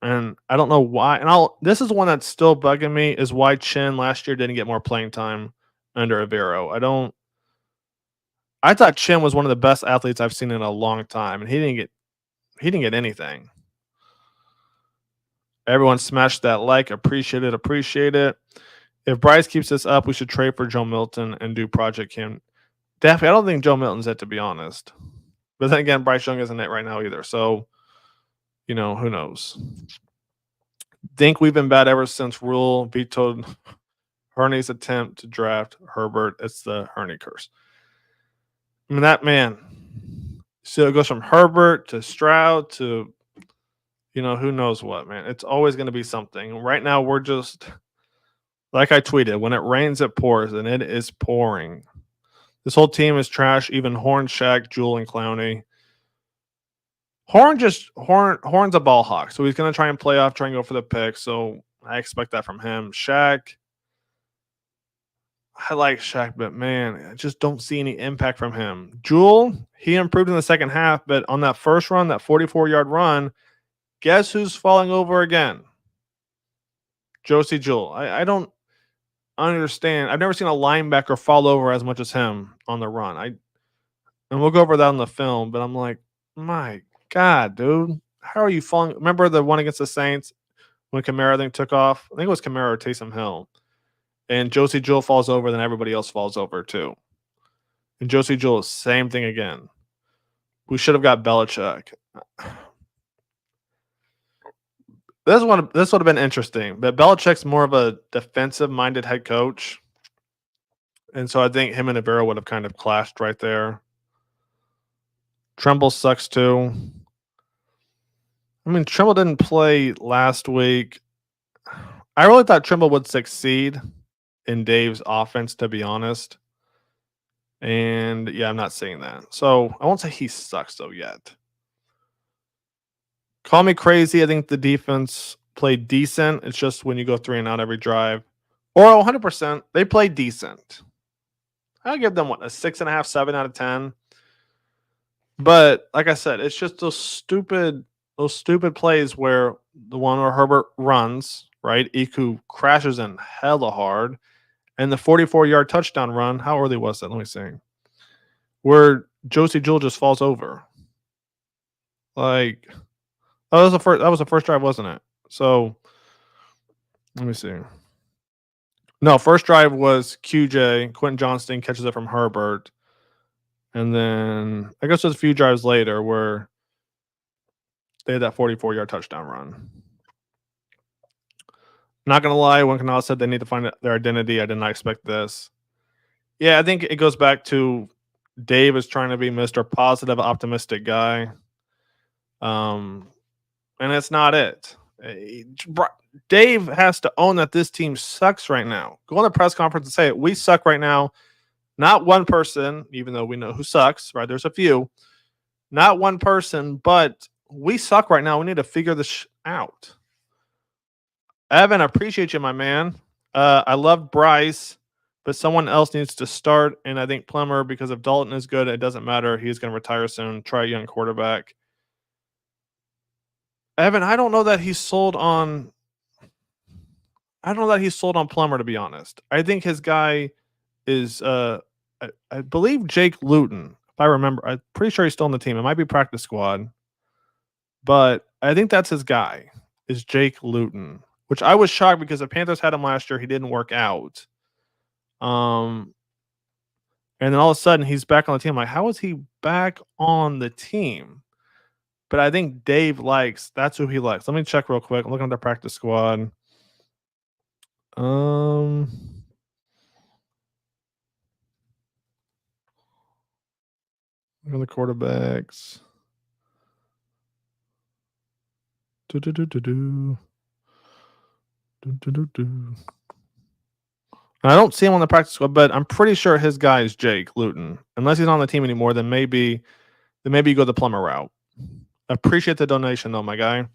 And I don't know why. And this is one that's still bugging me is why Chin last year didn't get more playing time under Avero. I thought Chin was one of the best athletes I've seen in a long time, and he didn't get anything. Everyone smashed that like, appreciate it. If Bryce keeps this up, we should trade for Joe Milton and do Project Cam. Definitely, I don't think Joe Milton's it, to be honest. But then again, Bryce Young isn't it right now either. So, who knows? Think we've been bad ever since Rule vetoed Herney's attempt to draft Herbert. It's the Herney curse. I mean, that man. So it goes from Herbert to Stroud to, who knows what, man. It's always going to be something. Right now, we're just, like I tweeted, when it rains, it pours, and it is pouring. This whole team is trash, even Horn, Shaq, Jewel, and Clowney. Horn's a ball hawk, so he's going to try and play off, try and go for the pick, so I expect that from him. Shaq, I like Shaq, but man, I just don't see any impact from him. Jewel, he improved in the second half, but on that first run, that 44-yard run, guess who's falling over again? Josie Jewell. I don't understand. I've never seen a linebacker fall over as much as him on the run. And we'll go over that on the film, but I'm like, my God, dude. How are you falling? Remember the one against the Saints when Kamara, I think, took off? I think it was Kamara or Taysom Hill. And Josie Jewell falls over, then everybody else falls over too. And Josie Jewell, same thing again. We should have got Belichick. This would have been interesting, but Belichick's more of a defensive-minded head coach. And so I think him and Avero would have kind of clashed right there. Tremble sucks too. I mean, Tremble didn't play last week. I really thought Tremble would succeed in Dave's offense, to be honest. And yeah, I'm not saying that. So I won't say he sucks though yet. Call me crazy. I think the defense played decent. It's just when you go 3 and out every drive, or 100%, they played decent. I'll give them a 6.5, 7 out of 10. But like I said, it's just those stupid plays where the one where Herbert runs, right? Iku crashes in hella hard. And the 44-yard touchdown run, how early was that? Let me see. Where Josie Jewell just falls over. Like, that was the first drive, wasn't it? So, let me see. No, first drive was QJ. Quentin Johnston catches it from Herbert. And then, I guess there's a few drives later where they had that 44-yard touchdown run. Not going to lie, when Canal said they need to find their identity, I did not expect this. Yeah, I think it goes back to Dave is trying to be Mr. Positive, optimistic guy. And it's not it. Dave has to own that this team sucks right now. Go on the press conference and say it. We suck right now. Not one person, even though we know who sucks, right? There's a few. Not one person, but we suck right now. We need to figure this out. Evan, I appreciate you, my man. I love Bryce, but someone else needs to start, and I think Plummer, because if Dalton is good, it doesn't matter. He's going to retire soon. Try a young quarterback. Evan, I don't know that he's sold on Plummer, to be honest. I think his guy is I believe Jake Luton, if I remember. I'm pretty sure he's still on the team. It might be practice squad. But I think that's his guy, is Jake Luton, which I was shocked because the Panthers had him last year. He didn't work out. And then all of a sudden he's back on the team. Like, how is he back on the team? But I think Dave that's who he likes. Let me check real quick. I'm looking at the practice squad. Look at the quarterbacks. I don't see him on the practice squad, but I'm pretty sure his guy is Jake Luton. Unless he's not on the team anymore, then maybe you go the Plummer route. Appreciate the donation, though, my guy.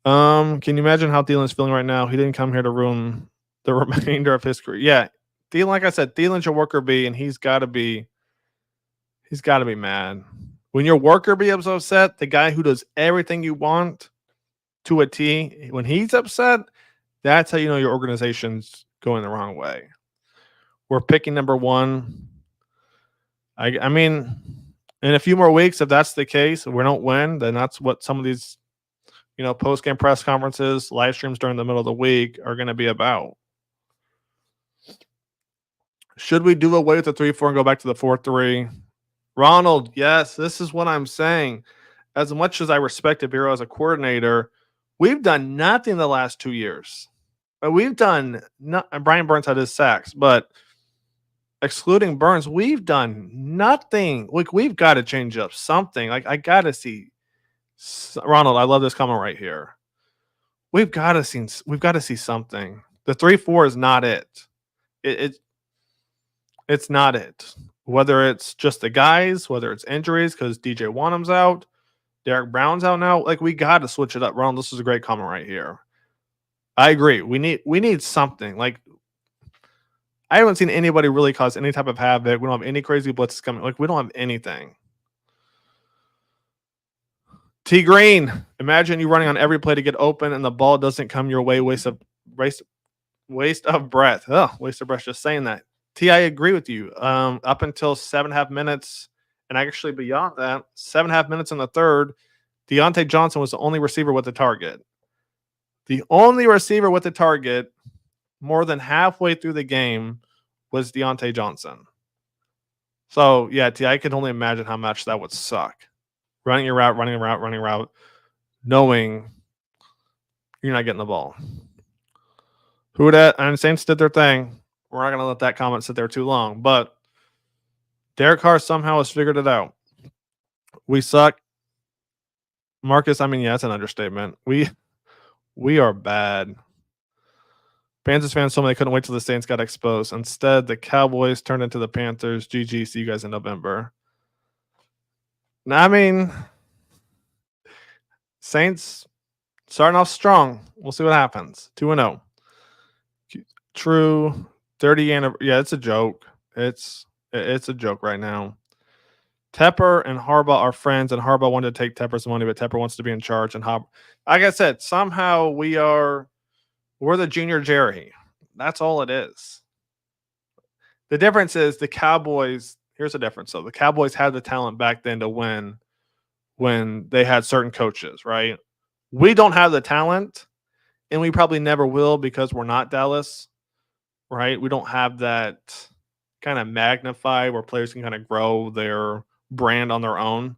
Can you imagine how Thielen's feeling right now? He didn't come here to ruin the remainder of his career. Yeah, Thielen, like I said, Thielen's your worker bee, and he's got to be He's got to be mad. When your worker becomes upset, the guy who does everything you want to a T, when he's upset, that's how you know your organization's going the wrong way. We're picking number one. I mean, in a few more weeks, if that's the case, if we don't win, then that's what some of these, post game press conferences, live streams during the middle of the week are going to be about. Should we do away with the 3-4 and go back to the 4-3? Ronald, yes, this is what I'm saying. As much as I respect Ibero as a coordinator, we've done nothing the last 2 years. We've done Brian Burns had his sacks, but excluding Burns, we've done nothing. Like, we've got to change up something. Like, I got to see Ronald. I love this comment right here. We've got to see something. The 3-4 is not it. It's not it. Whether it's just the guys, whether it's injuries because DJ Wanham's out, Derek Brown's out now. Like, we got to switch it up. Ronald, this is a great comment right here. I agree. We need something. Like, I haven't seen anybody really cause any type of havoc. We don't have any crazy blitzes coming. Like, we don't have anything. T Green, imagine you running on every play to get open and the ball doesn't come your way. Waste of breath. Oh, waste of breath just saying that. T, I agree with you. Up until 7.5 minutes, and actually beyond that, 7.5 minutes in the third, Deontay Johnson was the only receiver with the target. The only receiver with the target more than halfway through the game was Deontay Johnson. So, yeah, T, I can only imagine how much that would suck. Running a route, knowing you're not getting the ball. Who dat? And Saints did their thing. We're not going to let that comment sit there too long. But Derek Carr somehow has figured it out. We suck. Marcus, I mean, yeah, that's an understatement. We are bad. Panthers fans told me they couldn't wait till the Saints got exposed. Instead, the Cowboys turned into the Panthers. GG, see you guys in November. Now, I mean, Saints starting off strong. We'll see what happens. 2-0. True. 30 anniversary. Yeah, it's a joke. It's a joke right now. Tepper and Harbaugh are friends, and Harbaugh wanted to take Tepper's money, but Tepper wants to be in charge. And like I said, somehow we're the junior Jerry. That's all it is. The difference is the Cowboys. Here's the difference. So the Cowboys had the talent back then to win when they had certain coaches, right? We don't have the talent, and we probably never will because we're not Dallas, right? We don't have that kind of magnify where players can kind of grow their brand on their own.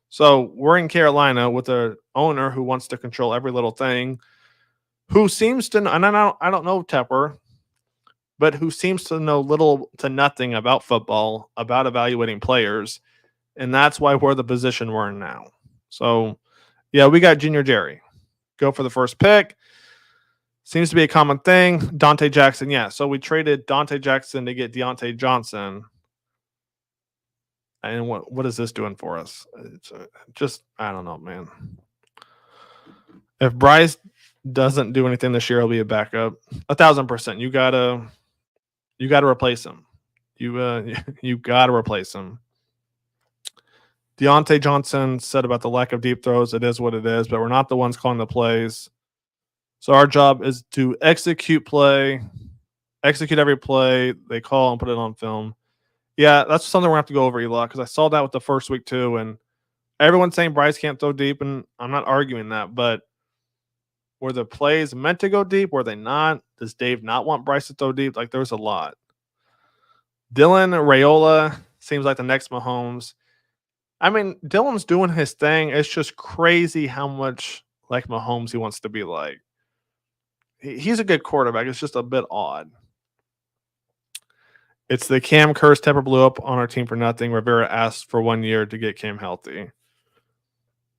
So we're in Carolina with an owner who wants to control every little thing, who seems to, and I don't know Tepper, but who seems to know little to nothing about football, about evaluating players, and that's why we're the position we're in now. So, yeah, we got Junior Jerry. Go for the first pick. Seems to be a common thing. Dante Jackson, yeah. So we traded Dante Jackson to get Deontay Johnson. And what is this doing for us? It's just, I don't know, man. If Bryce doesn't do anything this year, he'll be a backup. 1,000%. You gotta replace him. You gotta replace him. Deontay Johnson said about the lack of deep throws, it is what it is, but we're not the ones calling the plays. So our job is to execute every play they call and put it on film. Yeah, that's something we're going to have to go over, Eli, because I saw that with the first week too, and everyone's saying Bryce can't throw deep, and I'm not arguing that, but were the plays meant to go deep? Were they not? Does Dave not want Bryce to throw deep? Like, there's a lot. Dylan Raiola seems like the next Mahomes. I mean, Dylan's doing his thing. It's just crazy how much like Mahomes he wants to be like. He's a good quarterback. It's just a bit odd. It's the Cam curse. Tepper blew up on our team for nothing. Rivera asked for 1 year to get Cam healthy.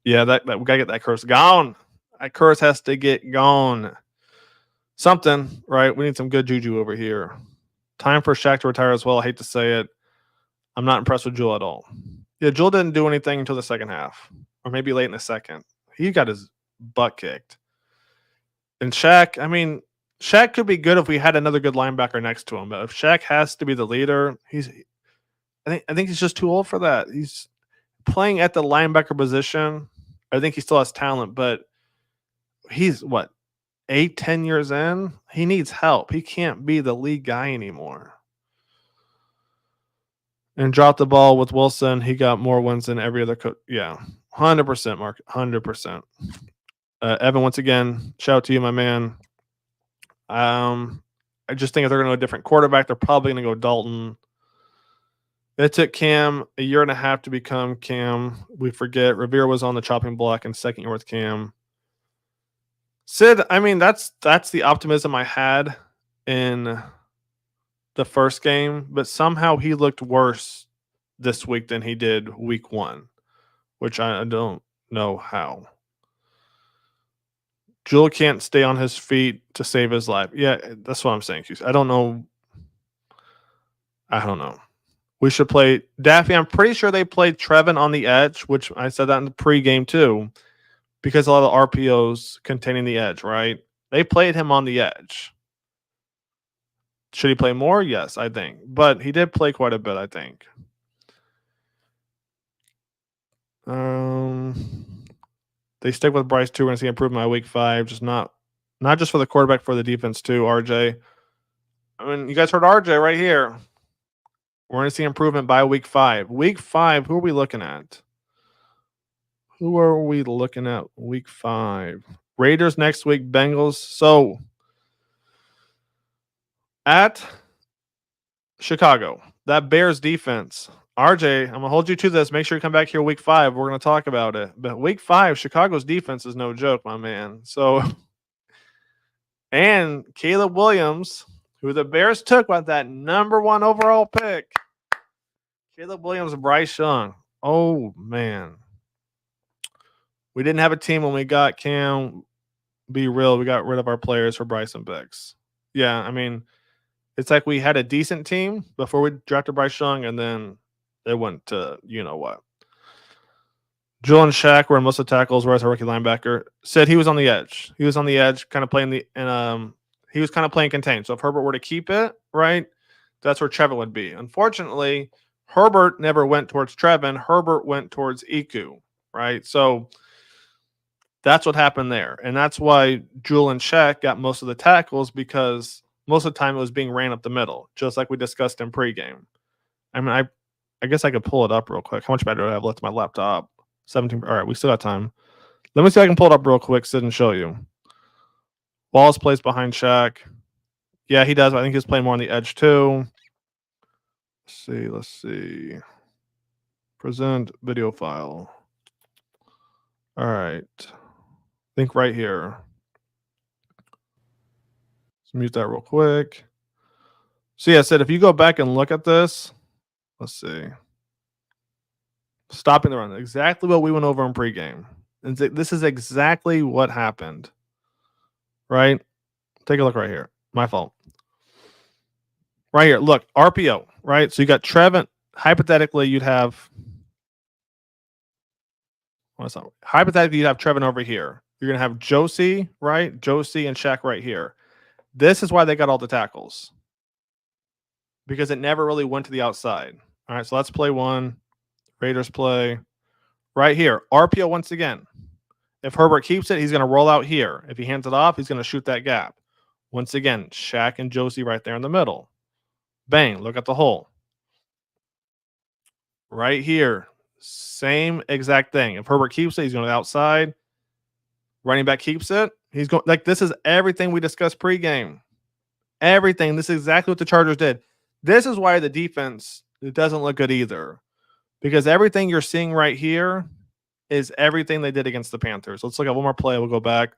Yeah, that we gotta get that curse gone. That curse has to get gone. Something, right? We need some good juju over here. Time for Shaq to retire as well. I hate to say it. I'm not impressed with Jewel at all. Yeah, Jewel didn't do anything until the second half, or maybe late in the second. He got his butt kicked. And Shaq, I mean, Shaq could be good if we had another good linebacker next to him. But if Shaq has to be the leader, I think he's just too old for that. He's playing at the linebacker position. I think he still has talent, but he's what, 8, 10 years in? He needs help. He can't be the lead guy anymore. And dropped the ball with Wilson. He got more wins than every other coach. Yeah, 100%, Mark. 100%. Evan, once again, shout out to you, my man. I just think if they're going to go a different quarterback, they're probably going to go Dalton. It took Cam a year and a half to become Cam. We forget Rivera was on the chopping block in second year with Cam. Sid, I mean, that's the optimism I had in the first game, but somehow he looked worse this week than he did week 1, which I don't know how. Jewel can't stay on his feet to save his life. Yeah, that's what I'm saying. I don't know. We should play Daffy. I'm pretty sure they played Trevin on the edge, which I said that in the pregame too, because a lot of RPOs containing the edge, right? They played him on the edge. Should he play more? Yes, I think. But he did play quite a bit, I think. They stick with Bryce too. We're going to see improvement by week 5. Just not just for the quarterback, for the defense too, RJ. I mean, you guys heard RJ right here. We're going to see improvement by week 5. Week 5, who are we looking at? Week 5? Raiders next week, Bengals. So, at Chicago, that Bears defense. RJ, I'm going to hold you to this. Make sure you come back here week 5. We're going to talk about it. But week 5, Chicago's defense is no joke, my man. So, and Caleb Williams, who the Bears took with that number 1 overall pick. Caleb Williams and Bryce Young. Oh, man. We didn't have a team when we got Cam. Be real, we got rid of our players for Bryce and Bix. Yeah, I mean, it's like we had a decent team before we drafted Bryce Young, and then they went to you know what. Jewel and Shaq were in most of the tackles, whereas our rookie linebacker said he was on the edge. He was on the edge, kind of playing he was kind of playing contained. So if Herbert were to keep it, right, that's where Trevin would be. Unfortunately, Herbert never went towards Trevin. Herbert went towards Iku, right? So that's what happened there. And that's why Jewel and Shaq got most of the tackles, because most of the time it was being ran up the middle, just like we discussed in pregame. I mean, I guess I could pull it up real quick. How much battery do I have left on my laptop? 17. All right, we still got time. Let me see if I can pull it up real quick, Sid, and show you. Wallace plays behind Shaq. Yeah, he does. I think he's playing more on the edge too. Let's see. Present video file. All right. I think right here. Let's mute that real quick. So yeah, I said if you go back and look at this, let's see. Stopping the run. Exactly what we went over in pregame. And this is exactly what happened. Right? Take a look right here. My fault. Right here. Look, RPO, right? So you got Trevin. Hypothetically, you'd have hypothetically, you'd have Trevin over here. You're going to have Josie, right? Josie and Shaq right here. This is why they got all the tackles, because it never really went to the outside. All right, so let's play one. Raiders play right here. RPO once again. If Herbert keeps it, he's going to roll out here. If he hands it off, he's going to shoot that gap. Once again, Shaq and Josie right there in the middle. Bang, look at the hole. Right here, same exact thing. If Herbert keeps it, he's going to the outside. Running back keeps it. He's going like this is everything we discussed pregame. Everything. This is exactly what the Chargers did. This is why the defense, it doesn't look good either, because everything you're seeing right here is everything they did against the Panthers. Let's look at one more play. We'll go back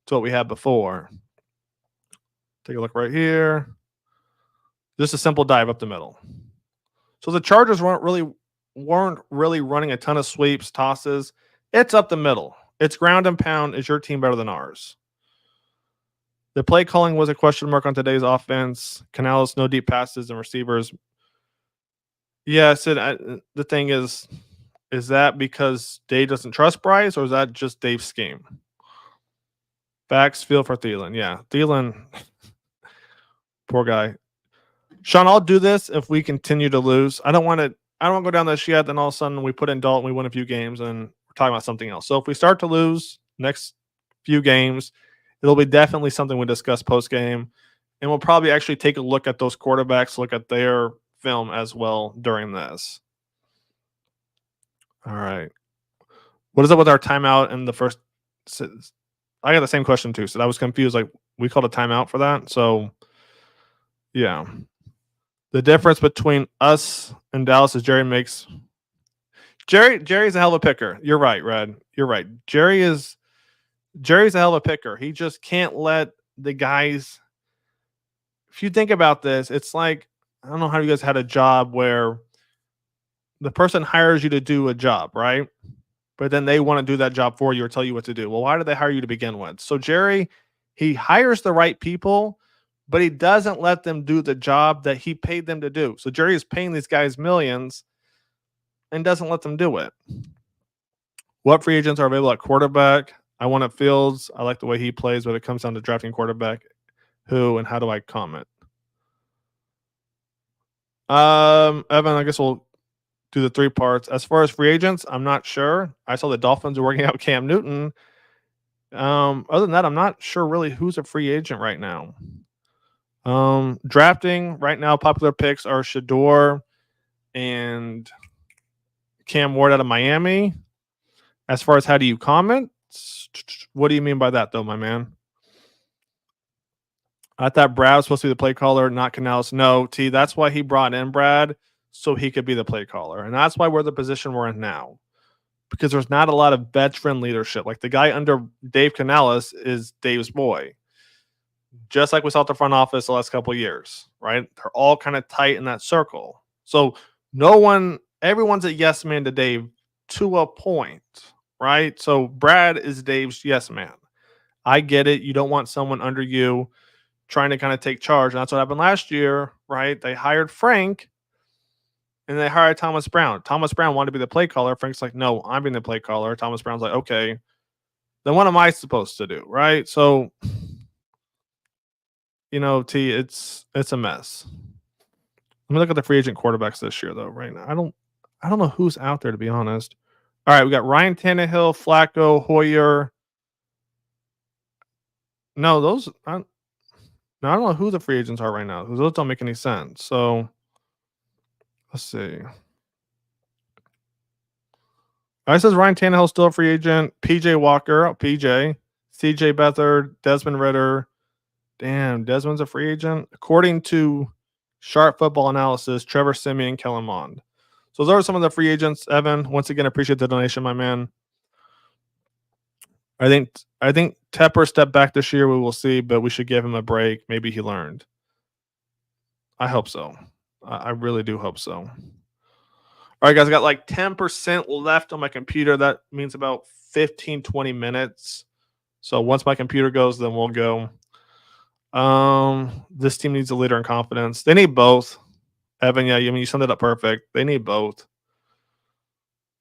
to what we had before. Take a look right here. Just a simple dive up the middle. So the Chargers weren't really running a ton of sweeps, tosses. It's up the middle. It's ground and pound. Is your team better than ours? The play calling was a question mark on today's offense. Canales, no deep passes and receivers. Yeah, the thing is that because Dave doesn't trust Bryce, or is that just Dave's scheme? Facts, feel for Thielen. Yeah, Thielen, poor guy. Sean, I'll do this if we continue to lose. I don't want to. I don't want to go down this yet. Then all of a sudden we put in Dalton, we win a few games, and we're talking about something else. So if we start to lose next few games, it'll be definitely something we discuss post game, and we'll probably actually take a look at those quarterbacks, look at their film as well during this. All right. What is up with our timeout in the first? I got the same question too, so I was confused. Like we called a timeout for that. So yeah. The difference between us and Dallas is Jerry's a hell of a picker. You're right, Red. You're right. Jerry's a hell of a picker. He just can't let the guys. If you think about this, it's like I don't know how you guys had a job where the person hires you to do a job, right? But then they want to do that job for you or tell you what to do. Well, why did they hire you to begin with? So Jerry, he hires the right people, but he doesn't let them do the job that he paid them to do. So Jerry is paying these guys millions and doesn't let them do it. What free agents are available at quarterback? I want it Fields. I like the way he plays, but it comes down to drafting quarterback. Who and how do I comment? Evan, I guess we'll do the 3 parts. As far as free agents, I'm not sure. I saw the Dolphins are working out Cam Newton. Other than that, I'm not sure really who's a free agent right now. Drafting right now, popular picks are Shador and Cam Ward out of Miami. As far as how do you comment? What do you mean by that, though, my man? I thought Brad was supposed to be the play caller, not Canales. No, T. That's why he brought in Brad, so he could be the play caller, and that's why we're the position we're in now, because there's not a lot of veteran leadership. Like the guy under Dave Canales is Dave's boy, just like we saw at the front office the last couple of years, right? They're all kind of tight in that circle. So everyone's a yes man to Dave to a point, right? So Brad is Dave's yes man. I get it. You don't want someone under you trying to kind of take charge. And that's what happened last year, right? They hired Frank and they hired Thomas Brown. Thomas Brown wanted to be the play caller. Frank's like, no, I'm being the play caller. Thomas Brown's like, okay, then what am I supposed to do, right? So, T, it's a mess. Let me look at the free agent quarterbacks this year, though. Right now, I don't know who's out there, to be honest. All right, we got Ryan Tannehill, Flacco, Hoyer. No, I don't know who the free agents are right now because those don't make any sense. So let's see. It says Ryan Tannehill still a free agent. PJ Walker, PJ, CJ Beathard, Desmond Ritter. Damn, Desmond's a free agent. According to Sharp Football Analysis, Trevor Siemian, Kellen Mond. So those are some of the free agents. Evan, once again, appreciate the donation, my man. I think Tepper stepped back this year. We will see, but we should give him a break. Maybe he learned. I hope so. I really do hope so. All right, guys, I got like 10% left on my computer. That means about 15, 20 minutes. So once my computer goes, then we'll go. This team needs a leader and confidence. They need both. Evan, yeah, you summed it up perfect. They need both.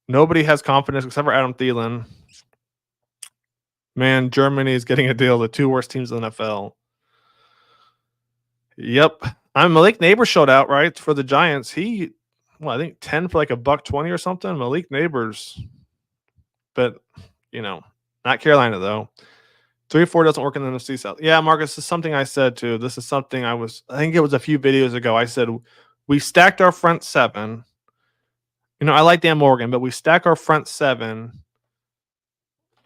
Nobody has confidence except for Adam Thielen. Man, Germany is getting a deal. The 2 worst teams in the NFL. Yep. Malik Neighbors showed out, right, for the Giants. I think 10 for like $120 or something. Malik Neighbors. But, not Carolina, though. 3-4 doesn't work in the NFC South. Yeah, Marcus, this is something I said, too. This is something I think it was a few videos ago. I said, we stacked our front 7. I like Dan Morgan, but we stack our front 7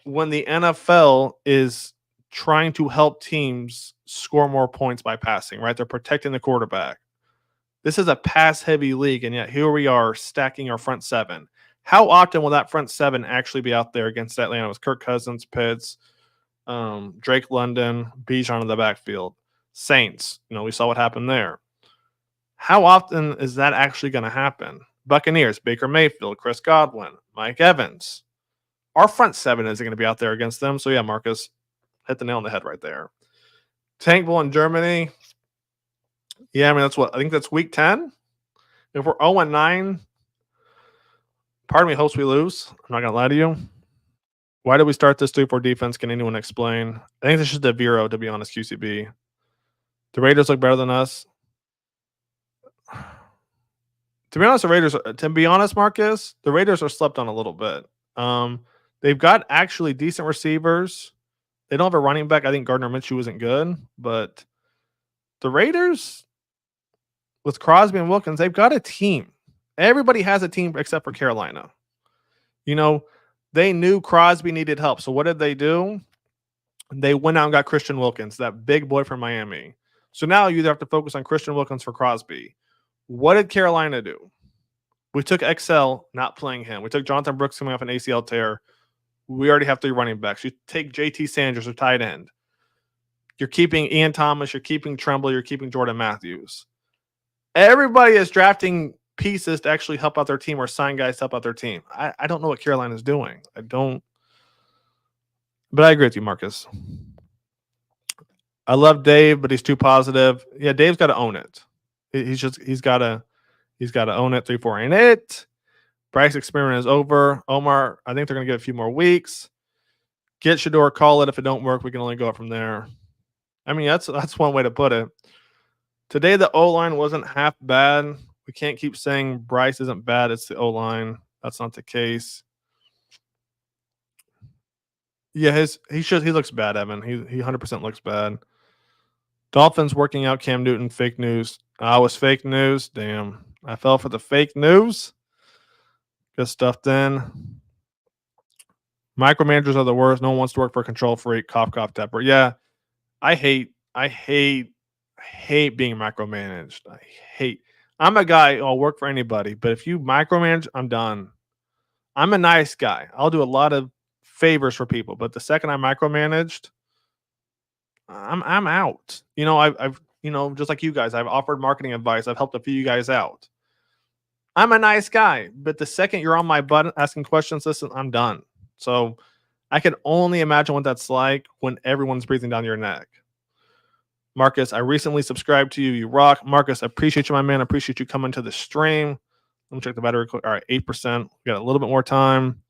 when the NFL is trying to help teams score more points by passing, right? They're protecting the quarterback. This is a pass-heavy league, and yet here we are stacking our front 7. How often will that front 7 actually be out there against Atlanta with Kirk Cousins, Pitts, Drake London, Bijan in the backfield? Saints, we saw what happened there. How often is that actually going to happen? Buccaneers, Baker Mayfield, Chris Godwin, Mike Evans. Our front 7 isn't going to be out there against them. So, yeah, Marcus, hit the nail on the head right there. Tankville in Germany. Yeah, I think that's week 10. If we're 0-9, part of me hopes we lose. I'm not going to lie to you. Why did we start this 3-4 defense? Can anyone explain? I think this is just a Vero, to be honest, QCB. The Raiders look better than us. To be honest, Marcus, the Raiders are slept on a little bit. They've got actually decent receivers. They don't have a running back. I think Gardner Minshew isn't good, but the Raiders with Crosby and Wilkins, they've got a team. Everybody has a team except for Carolina. You know, they knew Crosby needed help. So what did they do? They went out and got Christian Wilkins, that big boy from Miami. So now you have to focus on Christian Wilkins for Crosby. What did Carolina do? We took XL, not playing him. We took Jonathan Brooks coming off an ACL tear. We already have 3 running backs. You take JT Sanders or tight end. You're keeping Ian Thomas. You're keeping Tremble. You're keeping Jordan Matthews. Everybody is drafting pieces to actually help out their team or sign guys to help out their team. I don't know what Carolina's doing. I don't. But I agree with you, Marcus. I love Dave, but he's too positive. Yeah, Dave's got to own it. He's got to own it. 3-4 ain't it. Bryce experiment is over. Omar, I think they're going to get a few more weeks. Get Shador, call it. If it don't work, we can only go up from there. I mean, that's one way to put it. Today, the O-line wasn't half bad. We can't keep saying Bryce isn't bad. It's the O-line. That's not the case. Yeah, he looks bad, Evan. He 100% looks bad. Dolphins working out Cam Newton. Fake news. I was fake news. Damn. I fell for the fake news. Good stuff then. Micromanagers are the worst. No one wants to work for a control freak. Cough, cough, Tepper. Yeah, I hate being micromanaged. I'm a guy, I'll work for anybody, but if you micromanage, I'm done. I'm a nice guy. I'll do a lot of favors for people, but the second I'm micromanaged, I'm out. You know, I've just like you guys, I've offered marketing advice. I've helped a few of you guys out. I'm a nice guy, but the second you're on my butt asking questions, listen, I'm done. So I can only imagine what that's like when everyone's breathing down your neck. Marcus, I recently subscribed to you. You rock. Marcus, I appreciate you, my man. I appreciate you coming to the stream. Let me check the battery quick. All right, 8%. We got a little bit more time.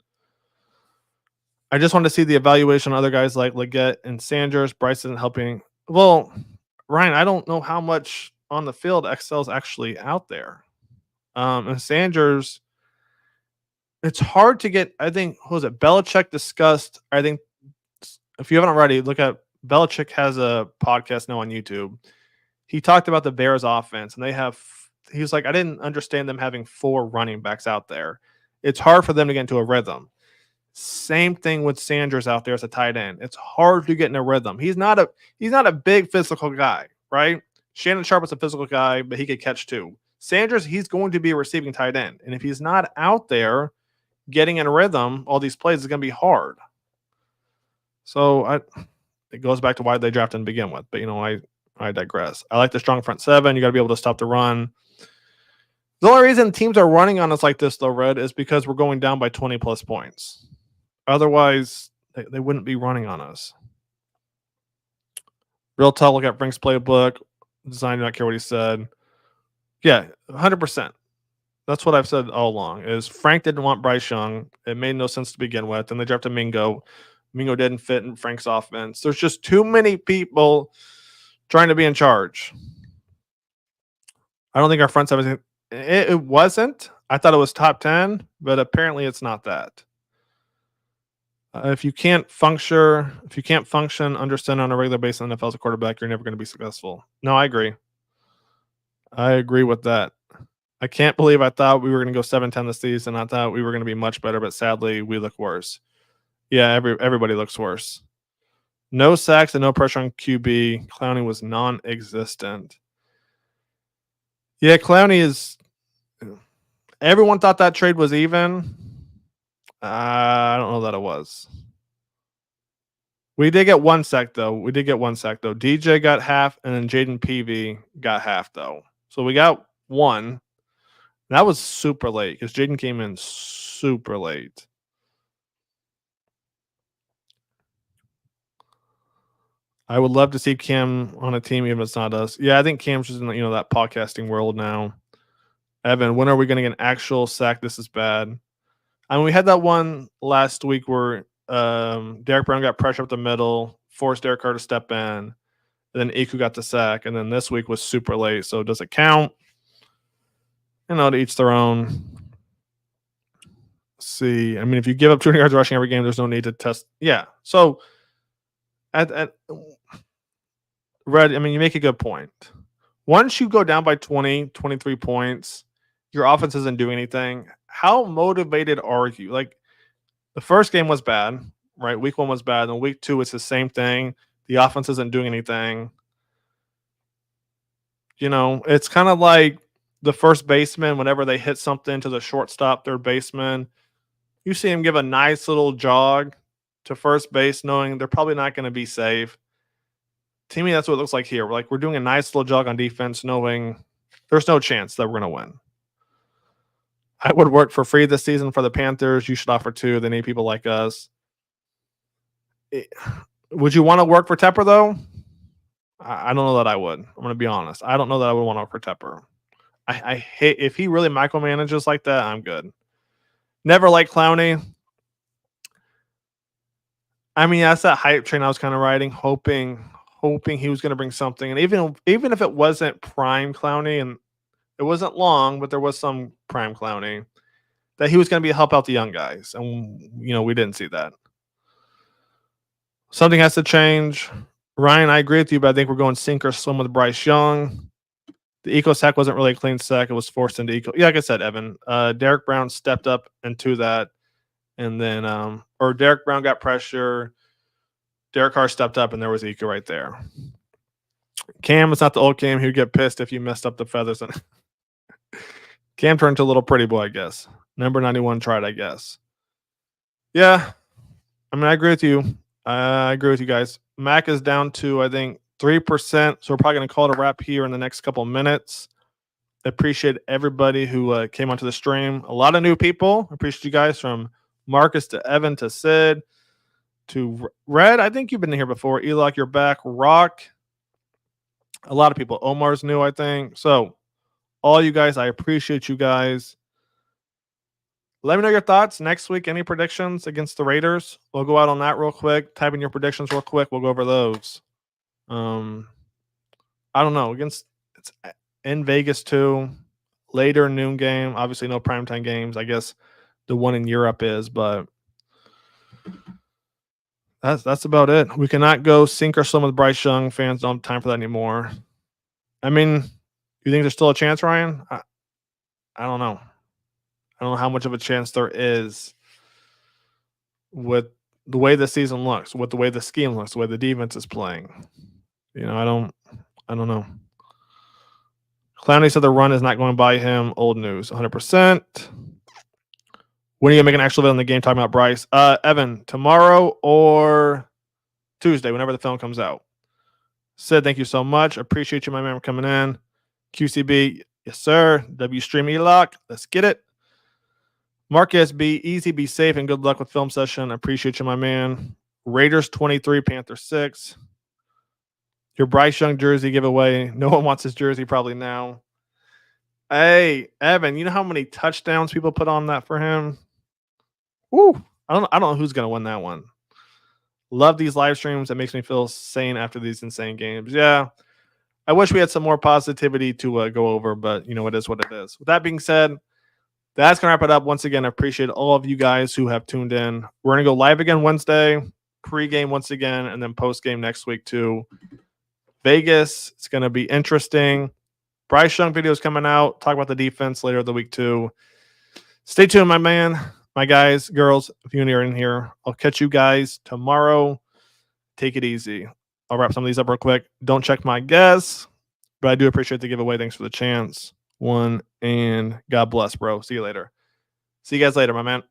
I just wanted to see the evaluation on other guys like Leggett and Sanders. Bryce isn't helping. Well, Ryan, I don't know how much on the field XL is actually out there. And Sanders, it's hard to get. I think, who was it? Belichick discussed. I think if you haven't already, look at Belichick has a podcast now on YouTube. He talked about the Bears offense, and he was like, I didn't understand them having 4 running backs out there. It's hard for them to get into a rhythm. Same thing with Sanders out there as a tight end. It's hard to get in a rhythm. He's not a big physical guy, right? Shannon Sharp is a physical guy, but he could catch too. Sanders, he's going to be a receiving tight end. And if he's not out there getting in a rhythm, all these plays is going to be hard. So it goes back to why they drafted him to begin with. But, I digress. I like the strong front 7. You got to be able to stop the run. The only reason teams are running on us like this, though, Red, is because we're going down by 20-plus points. Otherwise, they wouldn't be running on us. Real talk, look at Frank's playbook. Design, not care what he said. Yeah, 100%. That's what I've said all along, is Frank didn't want Bryce Young. It made no sense to begin with. And they drafted Mingo. Mingo didn't fit in Frank's offense. There's just too many people trying to be in charge. I don't think our front 7 it wasn't. I thought it was top 10, but apparently it's not that. If you can't function under center on a regular basis in the NFL as a quarterback, you're never going to be successful. No, I agree. I agree with that. I can't believe I thought we were going to go 7-10 this season. I thought we were going to be much better, but sadly, we look worse. Yeah, everybody looks worse. No sacks and no pressure on QB. Clowney was non-existent. Yeah, Clowney is. Everyone thought that trade was even. I don't know that it was. We did get 1 sack, though. DJ got half, and then Jaden Peavy got half, though. So we got 1. That was super late because Jaden came in super late. I would love to see Cam on a team, even if it's not us. Yeah, I think Cam's just in that podcasting world now. Evan, when are we going to get an actual sack? This is bad. I mean, we had that one last week where Derek Brown got pressure up the middle, forced Derek Carr to step in, and then Iku got the sack, and then this week was super late. So does it count? To each their own. See, I mean, if you give up 200 yards rushing every game, there's no need to test. Yeah. So at Red, I mean, you make a good point. Once you go down by 20, 23 points, your offense isn't doing anything. How motivated are you? Like, the first game was bad, right? Week 1 was bad. And week 2, it's the same thing. The offense isn't doing anything. It's kind of like the first baseman, whenever they hit something to the shortstop, third baseman, you see him give a nice little jog to first base, knowing they're probably not going to be safe. To me, that's what it looks like here. We're doing a nice little jog on defense, knowing there's no chance that we're going to win. I would work for free this season for the Panthers. You should offer too. They need people like us. Would you want to work for Tepper, though? I don't know that I would. I'm going to be honest. I don't know that I would want to work for Tepper. I hate if he really micromanages like that. I'm good. Never liked Clowney. I mean, that's that hype train I was kind of riding, hoping he was going to bring something. And even if it wasn't prime Clowney, and it wasn't long, but there was some prime Clowney, that he was going to be help out the young guys. And, we didn't see that. Something has to change. Ryan, I agree with you, but I think we're going sink or swim with Bryce Young. The eco sack wasn't really a clean sack. It was forced into eco. Yeah, like I said, Evan, Derek Brown stepped up into that. And then, or Derek Brown got pressure. Derek Carr stepped up, and there was eco right there. Cam was not the old Cam. He would get pissed if you messed up the feathers. Cam turned to a little pretty boy, I guess. Number 91 tried, I guess. Yeah. I mean, I agree with you. I agree with you guys. Mac is down to, I think, 3%. So we're probably going to call it a wrap here in the next couple of minutes. Appreciate everybody who came onto the stream. A lot of new people. Appreciate you guys, from Marcus to Evan to Sid to Red. I think you've been here before. Elock, you're back. Rock. A lot of people. Omar's new, I think. So all you guys, I appreciate you guys. Let me know your thoughts next week. Any predictions against the Raiders? We'll go out on that real quick. Type in your predictions real quick. We'll go over those. I don't know. It's in Vegas too. Later noon game. Obviously no primetime games. I guess the one in Europe is, but that's about it. We cannot go sink or swim with Bryce Young. Fans don't have time for that anymore. I mean, you think there's still a chance, Ryan? I don't know. I don't know how much of a chance there is with the way the season looks, with the way the scheme looks, the way the defense is playing. I don't know. Clowney said the run is not going by him. Old news, 100%. When are you going to make an actual video on the game talking about Bryce? Evan, tomorrow or Tuesday, whenever the film comes out. Sid, thank you so much. Appreciate you, my man, for coming in. QCB, yes, sir. W Stream Elock, let's get it. Marcus, be easy, be safe, and good luck with film session. Appreciate you, my man. Raiders 23, Panthers 6. Your Bryce Young jersey giveaway. No one wants his jersey probably now. Hey, Evan, you know how many touchdowns people put on that for him? Woo! I don't know who's going to win that one. Love these live streams. It makes me feel sane after these insane games. Yeah. I wish we had some more positivity to go over, but it is what it is. With that being said, that's going to wrap it up. Once again, I appreciate all of you guys who have tuned in. We're going to go live again Wednesday, pre-game once again, and then post-game next week too. Vegas, it's going to be interesting. Bryce Young videos coming out. Talk about the defense later of the week too. Stay tuned, my man, my guys, girls, if you're in here. I'll catch you guys tomorrow. Take it easy. I'll wrap some of these up real quick. Don't check my guess, but I do appreciate the giveaway. Thanks for the chance. And God bless, bro. See you later. See you guys later, my man.